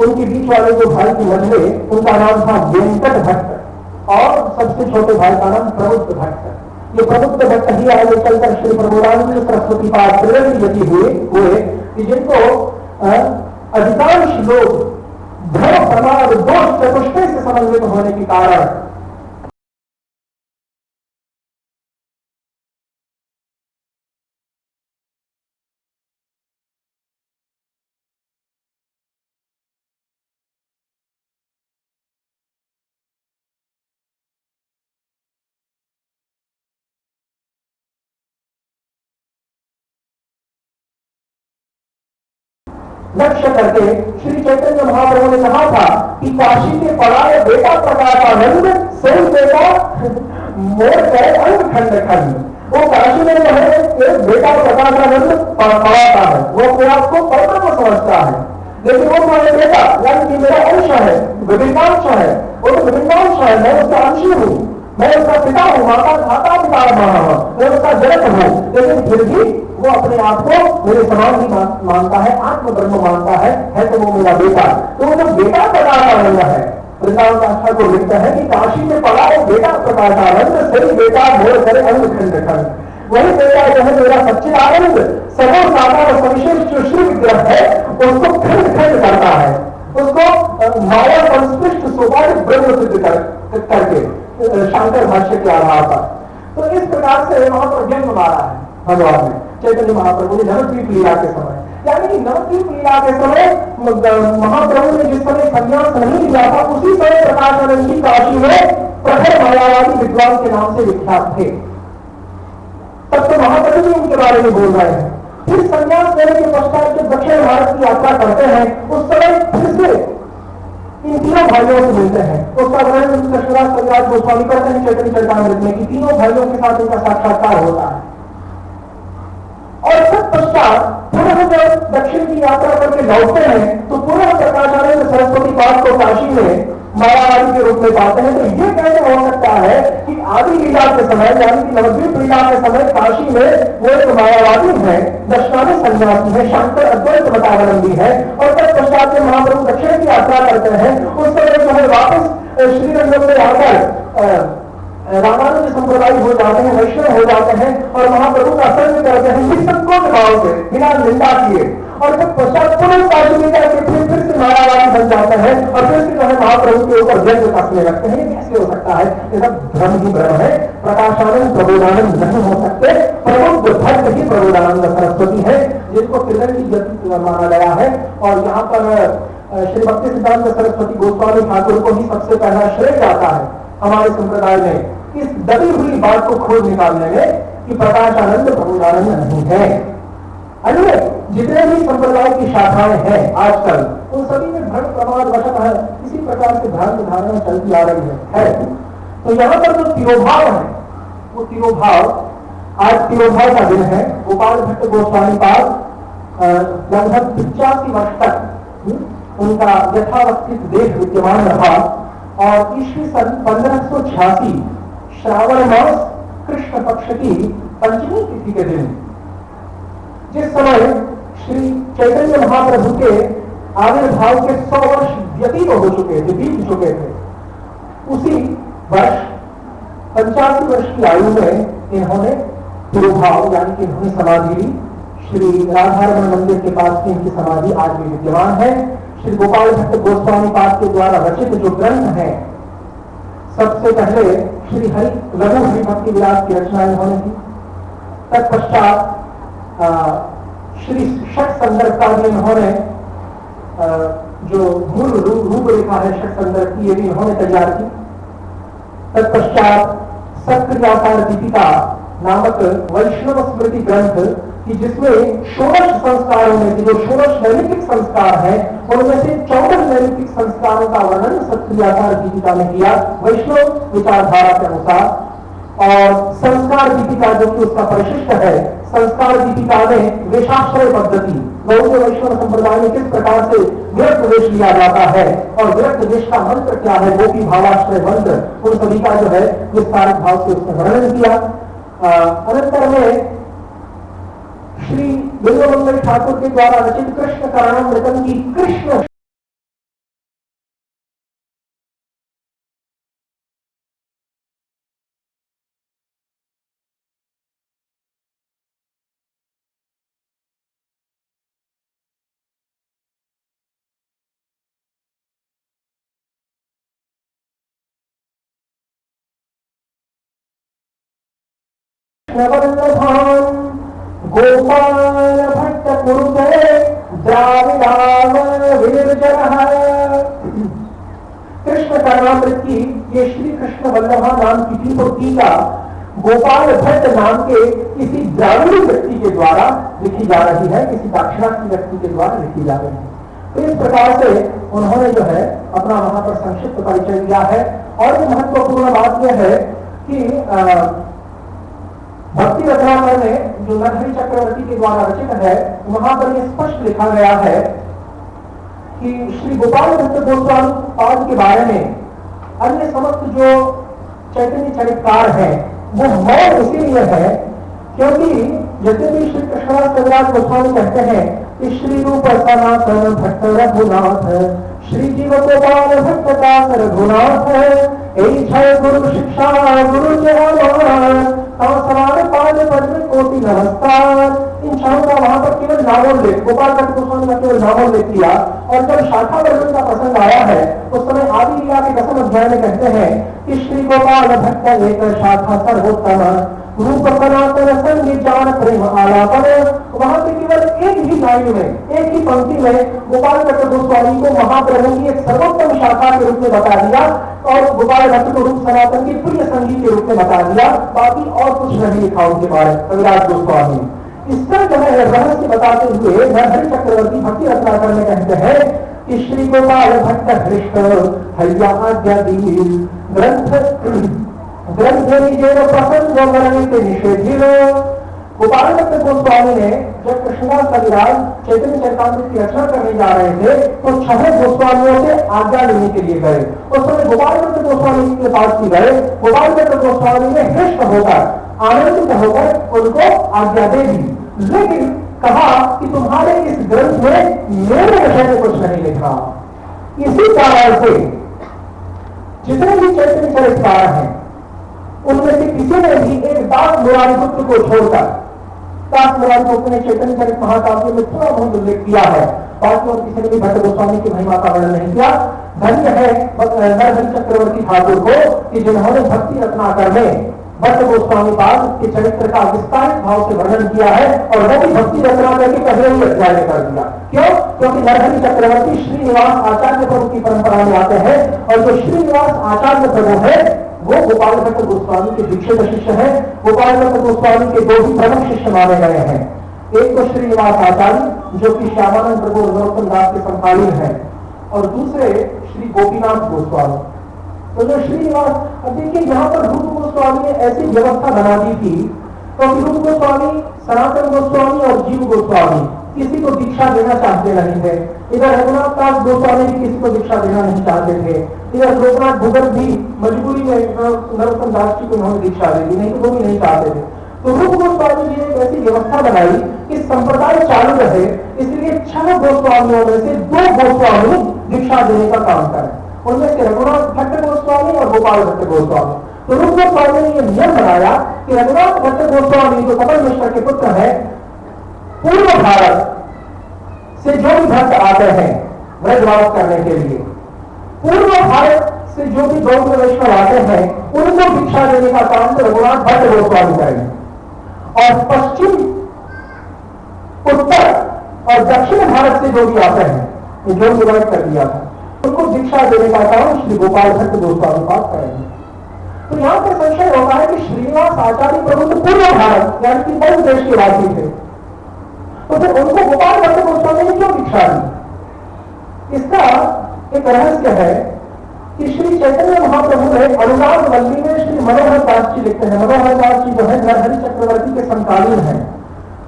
उनके बीच वाले जो भाई की मझले, उनका नाम था वेंकट भट्ट, और सबसे छोटे भाई का नाम प्रबुद्ध भट्ट। ये प्रबुद्ध भट्ट ही आगे चलकर श्री प्रबोधानंद सरस्वती पाद यदि हुए कि जिनको अधिकांश लोग धर्म प्रमाद दोष चतुष्टय से समन्वित होने के कारण लक्ष्य करके श्री चैतन्य महाप्रभु ने कहा था कि काशी के पढ़ाए बेटा प्रकाशानंद सही बेटा मोर गए अंग खंड खंड। वो काशी में जो है एक बेटा प्रकाशानंद पढ़ाता है, वो अपने आप को परम समझता है, लेकिन वो मेरा बेटा यानी कि मेरा अंश है, विभिन्नांश है, वो तो विभिन्नांश है, मैं उसका अंशी हूँ, मैं उसका पिता हूँ, माता पिता मैं उसका जनक हूँ, लेकिन फिर भी वो अपने आप को मेरे समान ही मानता है, आत्म ब्रह्म मानता है तो वो मेरा बेटा। तो वो जो बेटा प्रकाशानंद है, वृंदावन दास को लिखता है कि काशी में पड़ा है बेटा प्रकाशानंद सही बेटा मोर करे अंग खंड खंड। वही बेटा जो है मेरा सच्चिदानंद सर्व साकार सविशेष जो श्री विग्रह है उसको खंड खंड करता है, उसको माया संस्पृष्ट स्वभाव ब्रह्म सिद्ध करके शंकर भाष्य के आधार पर। तो इस प्रकार से वहां पर जन्म मारा है भगवान ने, चैतन्य महाप्रभु ने नवद्वीप लीला के समय, यानी कि नवद्वीप लीला के समय महाप्रभु ने जिस समय संन्यास नहीं लिया था उसी समय प्रकाशानंद जी काशी में प्रखर मायावादी विद्वान के नाम से विख्यात थे। तब तो महाप्रभु जी उनके बारे में बोल रहे हैं। फिर संन्यास लेने के पश्चात जब दक्षिण भारत की यात्रा करते हैं उस समय फिर से इन तीनों भाइयों से मिलते हैं। उसका वर्णन कृष्णदास कविराज गोस्वामी करते हैं चैतन्य चरितामृत में कि तीनों भाइयों के साथ उनका साक्षात्कार होता है। और तत्पश्चात पुनः जब दक्षिण की यात्रा करके लौटते हैं तो पुनः प्रकाशानंद सरस्वती पाद को काशी में मायावादी के रूप में पाते हैं। तो ये कैसे हो सकता है कि आदि लीला के समय यानी कि नवद्वीप लीला के समय काशी में वो एक मायावादी है, दर्शनामी सन्यासी है, शंकर अद्वैत मतावलंबी है, और तत्पश्चात जब महाप्रभु दक्षिण की यात्रा करते हैं उस समय जो है वापस श्रीरंगम में आकर रामानुज संप्रदाय हो जाते हैं, वैष्णव हो जाते हैं और महाप्रभु का संग करते हैं निसंकोच भाव से बिना निंदा किए। और जब पश्चात पुनः काशी में जाकर फिर से मायावादी बन जाते हैं और फिर से जो है महाप्रभु के ऊपर व्यंग कसने लगते हैं। ये कैसे हो सकता है? ये सब भ्रम ही भ्रम है। प्रकाशानंद प्रबोधानंद नहीं हो सकते, प्रबुद्ध भक्त ही प्रबोधानंद सरस्वती है जिनको त्रिदंडी गति माना गया है। और यहाँ पर श्री भक्ति सिद्धांत सरस्वती गोस्वामी ठाकुर को ही सबसे पहला श्रेय जाता है हमारे संप्रदाय में इस दबी हुई बात को खोज निकालने में कि प्रकाशानंद प्रबोधानंद नहीं है। अन्य जितने भी संप्रदाय की शाखाएं हैं आजकल उन सभी में भ्रम प्रमाद वशत है, इसी प्रकार से भ्रांत धारणा चलती आ रही है। तो यहाँ पर जो तिरोभाव है वो तिरोभाव, आज तिरोभाव का दिन है। गोपाल भट्ट गोस्वामी पाद लगभग 85 वर्ष तक उनका यथावस्थित देह विद्यमान रहा और ईस्वी सन 1586 श्रावण मास कृष्ण पक्ष की पंचमी तिथि के दिन जिस समय श्री चैतन्य महाप्रभु के आविर्भाव के 100 वर्ष व्यतीत हो चुके थे, बीत चुके थे, उसी वर्ष 85 वर्ष की आयु में इन्होंने तिरोभाव यानी कि इन्होंने समाधि ली। श्री राधारमण मंदिर के पास की इनकी समाधि आज भी विद्यमान है। श्री गोपाल भट्ट गोस्वामी पाद के द्वारा रचित जो ग्रंथ है, सबसे पहले श्री लघु हरि भक्ति विलास की रचना इन्होंने की। तत्पश्चात श्री षट संदर्भ का भी इन्होंने जो मूल रूपरेखा है षट संदर्भ की, ये भी इन्होंने तैयार की। तत्पश्चात सत्क्रियाकार दीपिका नामक वैष्णव स्मृति ग्रंथ कि जिसमें षोडश संस्कारों में जो षोडश नैमित्तिक संस्कार है उनमें से 14 नैमित्तिक संस्कारों का वर्णन सत्क्रियाकार दीपिका में किया वैष्णव विचारधारा के अनुसार। और संस्कार दीपिका जो कि उसका परिशिष्ट है, संस्कार दीपिका में वेशाश्रय पद्धति, गौड़ वैष्णव संप्रदाय में किस प्रकार से विरक्त वेश लिया जाता है और विरक्त वेश का मंत्र क्या है, गोपी भावाश्रय मंत्र, उन सभी का जो है विस्तारित भाव से उसने वर्णन किया। अनंतर में श्री बिल्वमंगल ठाकुर के द्वारा रचित कृष्ण कर्णामृतम की कृष्ण वल्लभान गोपाल भट्ट कुरुते द्राविडाव विनिर्जनः। कृष्ण कर्णामृत की ये श्री कृष्ण वल्लभा नाम की टीका गोपाल भट्ट नाम के किसी द्राविड़ व्यक्ति के द्वारा लिखी जा रही है, किसी दाक्षिणात्य व्यक्ति के द्वारा लिखी जा रही है। तो इस प्रकार से उन्होंने जो है अपना वहां पर संक्षिप्त परिचय दिया है। और भी महत्वपूर्ण बात यह है कि भक्ति रत्नाकर में जो नरहरि चक्रवर्ती के द्वारा रचित है, वहां पर यह स्पष्ट लिखा गया है कि श्री गोपाल भट्ट गोस्वामी पाद के बारे में अन्य समस्त जो चैतन्य चरित्रकार हैं वो मौन इसीलिए है क्योंकि यद्यपि श्री कृष्णदास कविराज गोस्वामी कहते हैं कि श्री रूप सनातन भट्ट रघुनाथ, श्री जीव गोपाल भट्ट दास रघुनाथ, यही छय गुरु शिक्षा गुरु चरण सवार पाद पद्म कोटि नमस्कार। इन छहों का वहां पर केवल नामोल्लेख, गोपाल भट्ट गोस्वामी ने केवल नामोल्लेख किया। और जब शाखा वर्णन का प्रसंग आया है उस समय आदि लीला के 10वें अध्याय में कहते हैं कि श्री गोपाल भट्ट एक शाखा सर्वोत्तम रूप सनातन संग जान प्रेम आलापन। वहां पे केवल एक ही लाइन में, एक ही पंक्ति में गोपाल भट्ट गोस्वामी को महाप्रभु की एक सर्वोत्तम शाखा के रूप में बता दिया और गोपाल भट्ट को रूप सनातन की प्रिय संगीत के रूप में बता दिया। बाकी और कुछ नहीं लिखा उनके बारे में कविराज गोस्वामी। इसका जो है रहस्य बताते हुए नरहरि चक्रवर्ती भक्ति रत्नाकर में कहते हैं कि श्री गोपाल भट्ट हृष्ट हरिया आज्ञा ग्रंथ प्रसंग वर्णित निषेधिल। गोपाल भट्ट गोस्वामी ने जब कृष्णदास कविराज चैतन्य चरितामृत की रचना करने जा रहे थे तो 6 गोस्वामियों से आज्ञा लेने के लिए गए। उस समय गोपाल भट्ट गोस्वामी के पास भी गए। गोपाल भट्ट गोस्वामी ने हृष्ट होकर आनंदित होकर उनको आज्ञा दे दी, लेकिन कहा कि तुम्हारे इस ग्रंथ में मेरे विषय में कुछ नहीं लिखा। इसी कारण से जितने भी चैतन्य चरित्रकार हैं उनमें से किसी ने भी एक दास मुरारिपुत्र को छोड़कर, दास मुरारिपुत्र ने चैतन्य चरित महाकाव्य में थोड़ा बहुत उल्लेख किया है, बाकी और किसी ने भी भट्ट गोस्वामी की महिमा का वर्णन नहीं किया। धन्य है नरहरि चक्रवर्ती ठाकुर को कि जिन्होंने भक्ति रत्नाकर में भट्ट गोस्वामी पाद के चरित्र का विस्तारित भाव से वर्णन किया है और वो भी भक्ति रत्नाकर के पहले ही अध्याय में कर दिया। क्यों? क्योंकि नरहरि चक्रवर्ती श्रीनिवास आचार्य प्रभु की परंपरा में आते हैं और जो श्रीनिवास आचार्य प्रभु है वो गोपाल भट्ट गोस्वामी के दीक्षित शिष्य है। गोपाल भट्ट गोस्वामी के 2 ही प्रमुख शिष्य माने गए हैं। एक तो श्रीनिवास आचार्य जो कि श्यामानंद प्रभु नरोत्तम दास के समकालीन है और दूसरे श्री गोपीनाथ गोस्वामी। तो जो श्रीनिवास, अब देखिए यहाँ पर रूप गोस्वामी ने ऐसी व्यवस्था बना दी थी तो रूप गोस्वामी, सनातन गोस्वामी और जीव गोस्वामी किसी को दीक्षा देना चाहते नहीं थे। इधर रघुनाथ दास गोस्वामी भी किसी को दीक्षा देना नहीं चाहते थे। इधर लोकनाथ भगत भी मजबूरी में नरोत्तम दास जी को उन्होंने दीक्षा दे दी, नहीं तो वो भी नहीं चाहते थे। तो रूप गोस्वामी जी ने एक ऐसी व्यवस्था बनाई कि संप्रदाय चालू रहे, इसलिए 6 गोस्वामियों में से 2 गोस्वामी दीक्षा देने का काम करें। उनमें से रघुनाथ भट्ट गोस्वामी और गोपाल भट्ट गोस्वामी। तो रूप गोस्वामी ने यह नियम बनाया कि रघुनाथ भट्ट गोस्वामी जो कपिल मिश्र के पुत्र है, पूरी भारत से जो भी भक्त आते हैं व्रजवास करने के लिए, पूर्व भारत से जो भी गौड़ वैष्णव आते हैं उनको भिक्षा देने का काम तो रघुनाथ भट्ट गोस्वामी करेंगे, और पश्चिम, उत्तर और दक्षिण भारत से जो भी आते हैं, जो डिवाइड कर दिया था, उनको भिक्षा देने का काम श्री गोपाल भट्ट गोस्वामी पाद करेंगे। तो यहां पर संशय होता है कि श्रीनिवास आचार्य प्रभु तो पूर्व भारत यानी कि मध्य देश के वासी थे, तो फिर उनको गोपाल भट्ट गोस्वामी ने क्यों भिक्षा दी? इसका एक रहस्य है कि श्री चैतन्य महाप्रभु ने अनुराग वल्ली में श्री मनोहर दास जी लिखते हैं, मनोहर दास जी जो है नरहरि चक्रवर्ती के समकालीन हैं,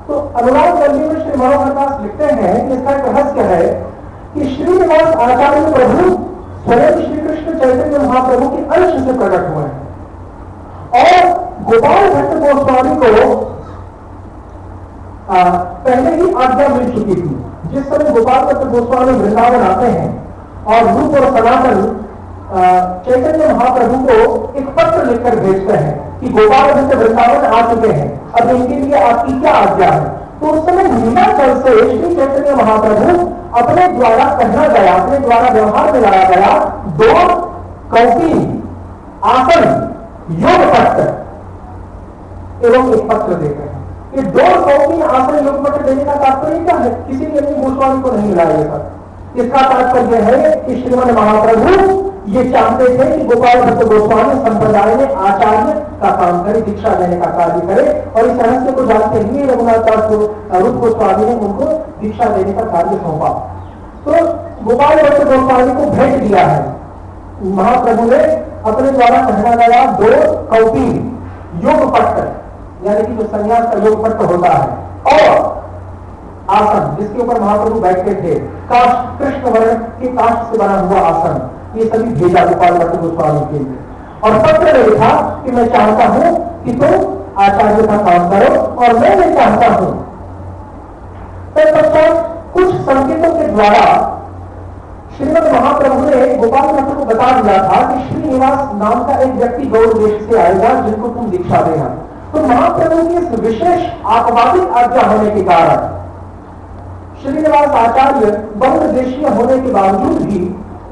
तो अनुराग वल्ली में श्री मनोहर दास लिखते हैं कि इसका एक रहस्य है कि श्रीनिवास आचार्य प्रभु स्वयं श्री कृष्ण चैतन्य महाप्रभु के अंश से प्रकट हुए हैं, और गोपाल भट्ट गोस्वामी को पहले ही आज्ञा मिल चुकी थी। जिस समय गोपाल भट्ट गोस्वामी वृंदावन आते हैं और रूप और सनातन चैतन्य महाप्रभु को एक पत्र लिखकर भेजते हैं कि गोपाल भट्ट वृंदावन आ चुके हैं, अब इनके लिए आपकी क्या आज्ञा है, तो उस समय नीलाचल से श्री चैतन्य महाप्रभु अपने द्वारा कहना गया, अपने द्वारा व्यवहार में लाया गया 2 कौपी आसन योग पत्र एवं एक पत्र देते हैं। ये 2 कौपी आसन योग पत्र देने का तात्पर्य क्या है? किसी भी अन्य गोस्वामी को नहीं मिला ये सब। इसका तात्पर्य है कि श्रीमद महाप्रभु ये चाहते थे कि गोपाल भट्ट गोस्वामी संप्रदाय में आचार्य का काम करे, दीक्षा देने का कार्य करे, और इस रहस्य को जानते हुए रघुनाथ दास रूप गोस्वामी ने उनको दीक्षा देने का कार्य सौंपा। तो गोपाल भट्ट गोस्वामी को भेज दिया है महाप्रभु ने अपने द्वारा कहना गया 2 कौपी योग पत्र यानी कि जो संन्यास का योग पत्र होता है, और आसन जिसके ऊपर महाप्रभु बैठते थे, काष्ठ कृष्ण वर्ण के काष्ठ से बना हुआ आसन, ये सभी भेजा गोपाल भट्ट गोस्वामी के लिए। और पत्र में लिखा कि मैं चाहता हूं कि तुम आचार्य का काम करो और मैं भी चाहता हूं। तत्पश्चात कुछ संकेतों के द्वारा श्रीमद महाप्रभु ने गोपाल भट्ट को बता दिया था कि श्रीनिवास नाम का एक व्यक्ति गौड़ देश से आएगा जिनको तुम दीक्षा देना। तो महाप्रभु की इस विशेष आपादित आज्ञा होने के कारण श्रीनिवास आचार्य बंग देशीय होने के बावजूद भी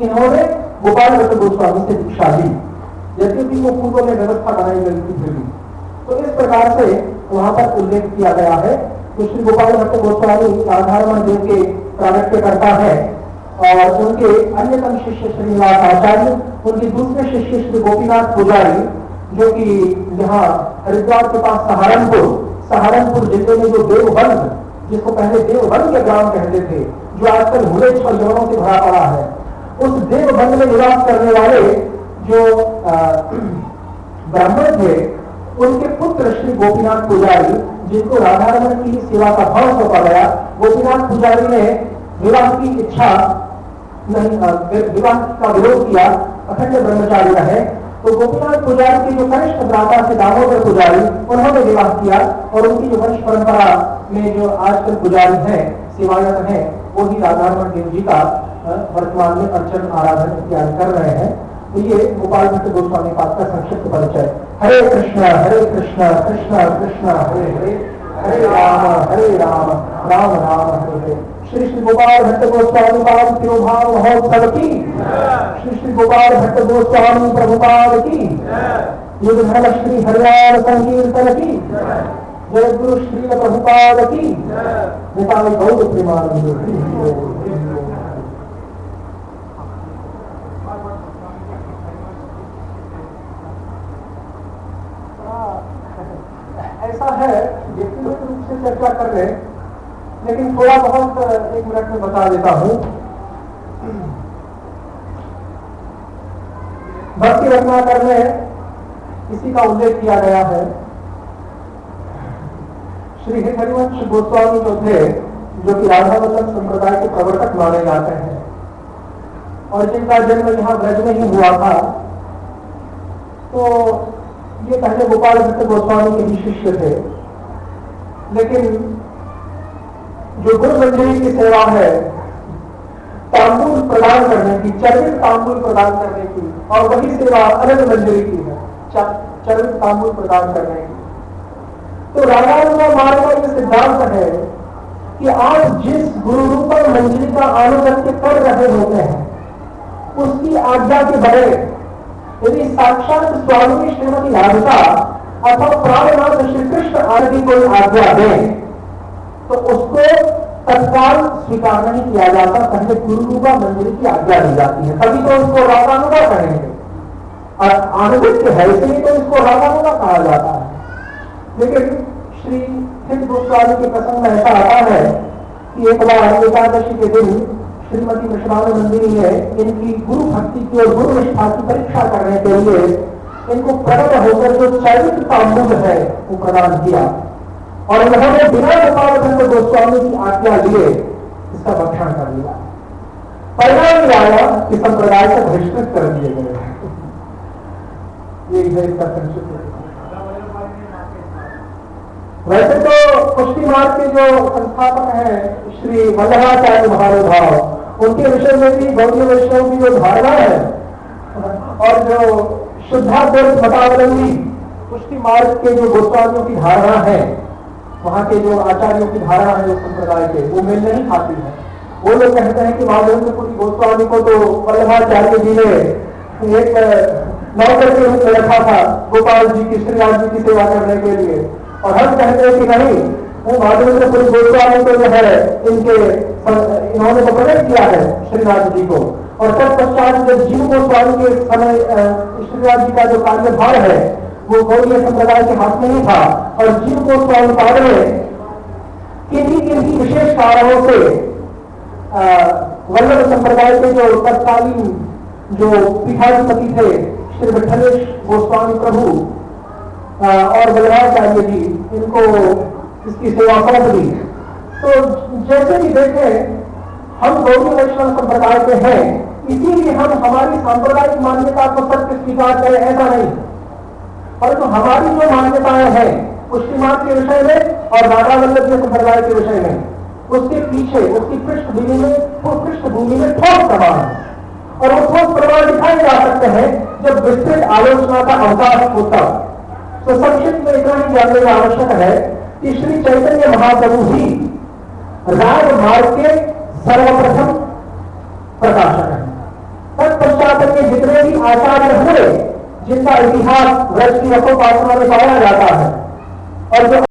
इन्होंने गोपाल भट्ट गोस्वामी से दीक्षा ली, यद्यपि वो पूर्व में व्यवस्था बनाई गई थी फिर भी। तो इस प्रकार से वहां पर उल्लेख किया गया है कि श्री गोपाल भट्ट गोस्वामी राधारमण देव के प्रागट्य करता है, और उनके अन्यतम शिष्य श्रीनिवास आचार्य, उनके दूसरे शिष्य श्री गोपीनाथ पुजारी, जो कि यहाँ हरिद्वार के पास सहारनपुर जिले में जो देवबंद, जिसको पहले देवबंद के ग्राम कहते थे, जो आजकल भूलेज और यवनों से भरा पड़ा है, उस देवबंद में निवास करने वाले जो ब्राह्मण थे, उनके पुत्र श्री गोपीनाथ पुजारी, जिनको राधारमण की सेवा का भाव सौंपा गया। गोपीनाथ पुजारी ने विवाह की इच्छा नहीं, विवाह का विरोध किया, अखंड ब्रह्मचारी रहे। तो गोपीनाथ पुजारी के जो कनिष्ठ भ्राता थे दामोदर पुजारी, उन्होंने विवाह किया, और उनकी जो वंश परंपरा में जो आजकल पुजारी हैं, सेवायत हैं, वो ही राधारमण देव जी का वर्तमान में अर्चन आराधन इत्यादि कर रहे हैं। तो ये गोपाल भट्ट गोस्वामी पाद का संक्षिप्त परिचय। हरे कृष्ण कृष्ण कृष्ण हरे हरे, हरे राम राम राम हरे हरे। श्री श्री गोपाल भट्ट गोस्वामी पाद तिरुभाव महोत्सव की, श्री श्री गोपाल भट्ट गोस्वामी प्रभुपाद की, युग धर्म श्री हरियाण संकीर्तन की, जय गुरु श्री प्रभुपाद की, निताई गौर प्रेमानंद। ऐसा है व्यक्तिगत रूप से चर्चा कर ले, लेकिन थोड़ा बहुत 1 मिनट में बता देता हूं। भक्ति रत्नाकर में इसी का उल्लेख किया गया है। श्री हरिवंश गोस्वामी जो थे, जो कि राधा वल्लभ संप्रदाय के प्रवर्तक माने जाते हैं, और जिनका जन्म यहाँ ब्रज में ही हुआ था, तो ये पहले गोपाल भट्ट गोस्वामी के भी शिष्य थे। लेकिन जो गुरु मंजरी की सेवा है, तांबूल प्रदान करने की, चरित तांबूल प्रदान करने की, और वही सेवा अनंत मंजरी की है, चरित तांबूल प्रदान करने की। तो रामानुजा मार्ग का ये सिद्धांत है कि आप जिस गुरु रूपम मंजरी का अनुगत्य कर रहे होते हैं उसकी आज्ञा के बगैर यदि साक्षात स्वामी श्रीमती राधिका अथवा प्राणनाथ श्री कृष्ण आदि कोई आज्ञा दे तो उसको तत्काल स्वीकार नहीं किया जाता, पहले गुरु रूपा मंजरी की आज्ञा दी जाती है, तभी तो उसको रागानुगा कहेंगे और आनुगत्य है इसलिए तो इसको रागानुगा कहा जाता है। लेकिन श्री हिंद गोस्वामी के प्रसंग में ऐसा आता है कि एक बार एकादशी के दिन श्रीमती मिश्रानंदिनी ने इनकी गुरु भक्ति की और गुरु निष्ठा की परीक्षा करने के लिए इनको प्रकट होकर जो चरित्र का मूल है वो प्रदान किया और उन्होंने बिना गोपालचंद गोस्वामी की आज्ञा लिए इसका भक्षण कर लिया। परिणाम यह आया कि संप्रदाय से बहिष्कृत कर दिए गए। यही है इसका संक्षिप्त। वैसे तो पुष्टि मार्ग के जो संस्थापक हैं श्री वल्लभाचार्य महानुभाव, उनके विषय में भी गौड़ीय वैष्णव की जो धारणा है और जो शुद्धाद्वैत मतावलंबी पुष्टि मार्ग के जो गोस्वामियों की धारणा है, वहां के जो आचार्यों की धारणा है उस संप्रदाय के, वो मेल नहीं खाती है। वो लोग कहते हैं कि माधवेंद्रपुरी गोस्वामी को तो वल्लभाचार्य जी ने एक नौकर के रूप में रखा था गोपाल जी की, श्रीनाथ जी की सेवा करने के लिए, और हम कहते हैं कि नहीं, वो माधवेंद्रपुरी गोस्वामी को जो है इन्होंने तो प्रकट किया है श्रीनाथ जी को, और तत्पश्चात जब जीव गोस्वामी के समय श्रीनाथ जी का जो कार्यभार है वो गौड़ीय संप्रदाय के हाथ में ही था, और जीव गोस्वामी बाद में किन्हीं विशेष कारणों से वल्लभ संप्रदाय के जो तत्कालीन जो पीठाधिपति थे श्री विठलेश गोस्वामी प्रभु और वल्लभाचार्य जी, इनको इसकी सेवा सौंप दी। तो जैसे भी देखें हम गौड़ीय वैष्णव संप्रदाय के हैं, इसीलिए हम हमारी सांप्रदायिक मान्यता को सत्य स्वीकार करें ऐसा नहीं, परंतु हमारी जो मान्यताएं हैं पुष्टि मार्ग के विषय में और राधा वल्लभ संप्रदाय के विषय में, उसके पीछे उसकी पृष्ठभूमि में ठोस प्रमाण है, और वो ठोस प्रमाण दिखाए जा सकते हैं जब विस्तृत आलोचना का अवकाश होता। तो संक्षिप्त में इतना ही जानने का आवश्यक है कि श्री चैतन्य महाप्रभु ही राग मार्ग के सर्वप्रथम प्रकाशक है। तत्पश्चात के जितने भी आचार्य हुए जिनका इतिहास व्रज की रखोपासना में पाया जाता है और जो